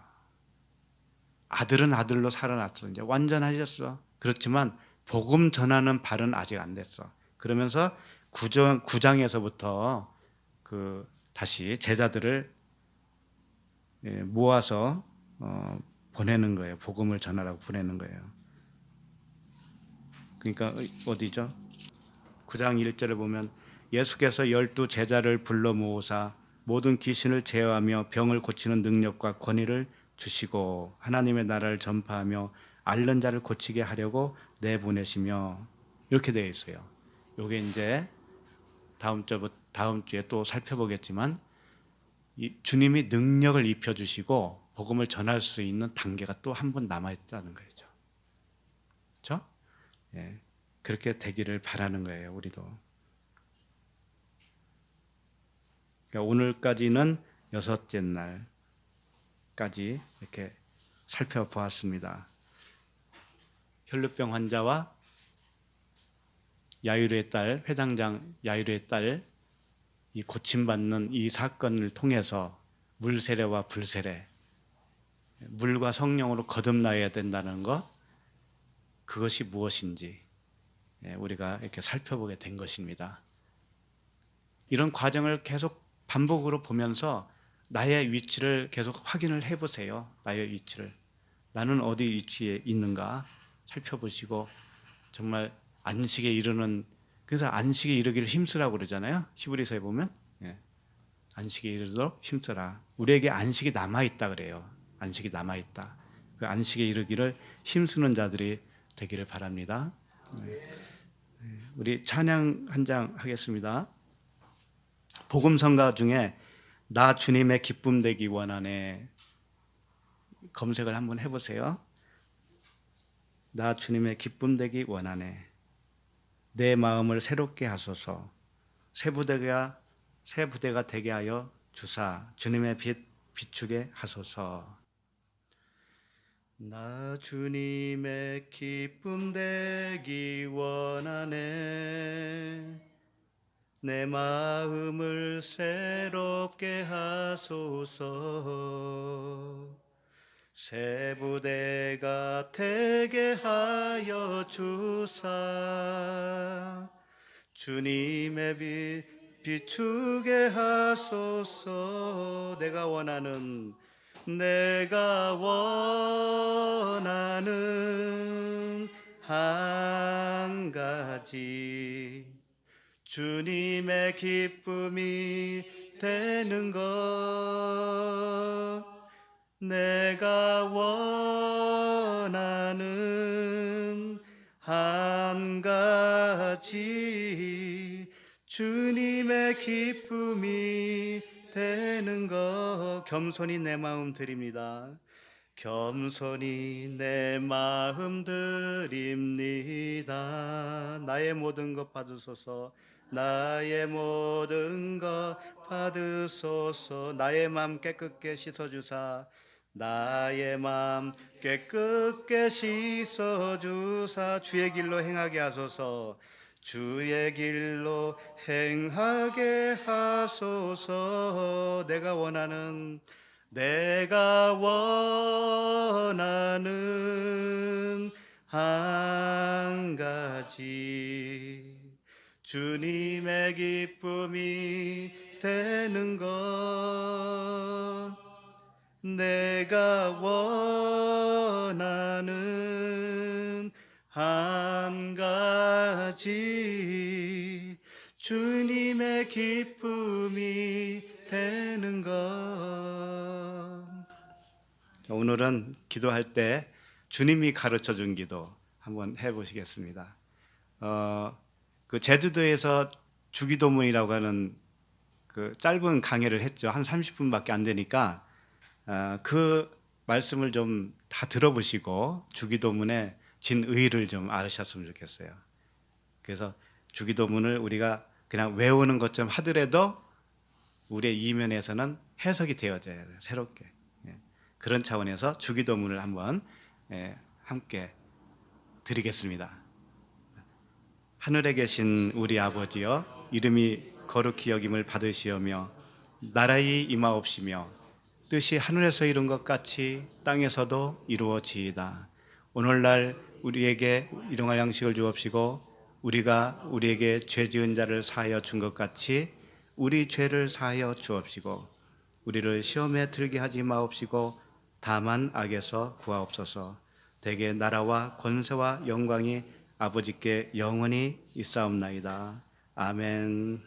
아들은 아들로 살아났어. 이제 완전하셨어. 그렇지만 복음 전하는 발은 아직 안 됐어. 그러면서 구장에서부터 그 다시 제자들을 모아서 보내는 거예요. 복음을 전하라고 보내는 거예요. 그러니까 어디죠? 9장 1절에 보면 예수께서 12 제자를 불러 모으사 모든 귀신을 제어하며 병을 고치는 능력과 권위를 주시고 하나님의 나라를 전파하며 앓는 자를 고치게 하려고 내보내시며 이렇게 되어 있어요. 요게 이제 다음 주에 또 살펴보겠지만 주님이 능력을 입혀 주시고 복음을 전할 수 있는 단계가 또 한 번 남아 있다는 거죠. 그렇죠? 예. 그렇게 되기를 바라는 거예요, 우리도. 그러니까 오늘까지는 6째 날까지 이렇게 살펴보았습니다. 혈루병 환자와 야이로의 딸, 회당장 야이로의 딸, 이 고침받는 이 사건을 통해서 물세례와 불세례, 물과 성령으로 거듭나야 된다는 것, 그것이 무엇인지 우리가 이렇게 살펴보게 된 것입니다. 이런 과정을 계속 반복으로 보면서 나의 위치를 계속 확인을 해보세요. 나의 위치를. 나는 어디 위치에 있는가 살펴보시고 정말 안식에 이르는, 그래서 안식에 이르기를 힘쓰라고 그러잖아요. 히브리서에 보면 안식에 이르도록 힘쓰라. 우리에게 안식이 남아있다 그래요. 안식이 남아있다. 그 안식에 이르기를 힘쓰는 자들이 되기를 바랍니다. 우리 찬양 한 장 하겠습니다. 복음성가 중에 나 주님의 기쁨 되기 원하네, 검색을 한번 해보세요. 나 주님의 기쁨 되기 원하네. 내 마음을 새롭게 하소서. 새 부대가 되게 하여 주사 주님의 빛 비추게 하소서. 나 주님의 기쁨 되기 원하네. 내 마음을 새롭게 하소서. 새 부대가 되게 하여 주사 주님의 빛 비추게 하소서. 내가 원하는 한 가지 주님의 기쁨이 되는 것. 내가 원하는 한 가지 주님의 기쁨이 되는 것. 겸손히 내 마음 드립니다. 겸손히 내 마음 드립니다. 나의 모든 것 받으소서. 나의 모든 것 받으소서. 나의 마음 깨끗게 씻어주사 나의 마음 깨끗게 씻어주사 주의 길로 행하게 하소서. 주의 길로 행하게 하소서. 내가 원하는 한 가지 주님의 기쁨이 되는 것. 내가 원하는 한 가지 주님의 기쁨이 되는 것. 오늘은 기도할 때 주님이 가르쳐 준 기도 한번 해보시겠습니다. 그 제주도에서 주기도문이라고 하는 그 짧은 강의를 했죠. 한 30분밖에 안 되니까 그 말씀을 좀 다 들어보시고 주기도문의 진의를 좀 알으셨으면 좋겠어요. 그래서 주기도문을 우리가 그냥 외우는 것처럼 하더라도 우리의 이면에서는 해석이 되어져야 돼요. 새롭게. 그런 차원에서 주기도문을 한번 함께 드리겠습니다. 하늘에 계신 우리 아버지여, 이름이 거룩히 여김을 받으시오며 나라의 임하옵시며 뜻이 하늘에서 이룬 것 같이 땅에서도 이루어지이다. 오늘날 우리에게 일용할 양식을 주옵시고 우리가 우리에게 죄 지은 자를 사하여 준 것 같이 우리 죄를 사하여 주옵시고 우리를 시험에 들게 하지 마옵시고 다만 악에서 구하옵소서. 대개 나라와 권세와 영광이 아버지께 영원히 있사옵나이다. 아멘.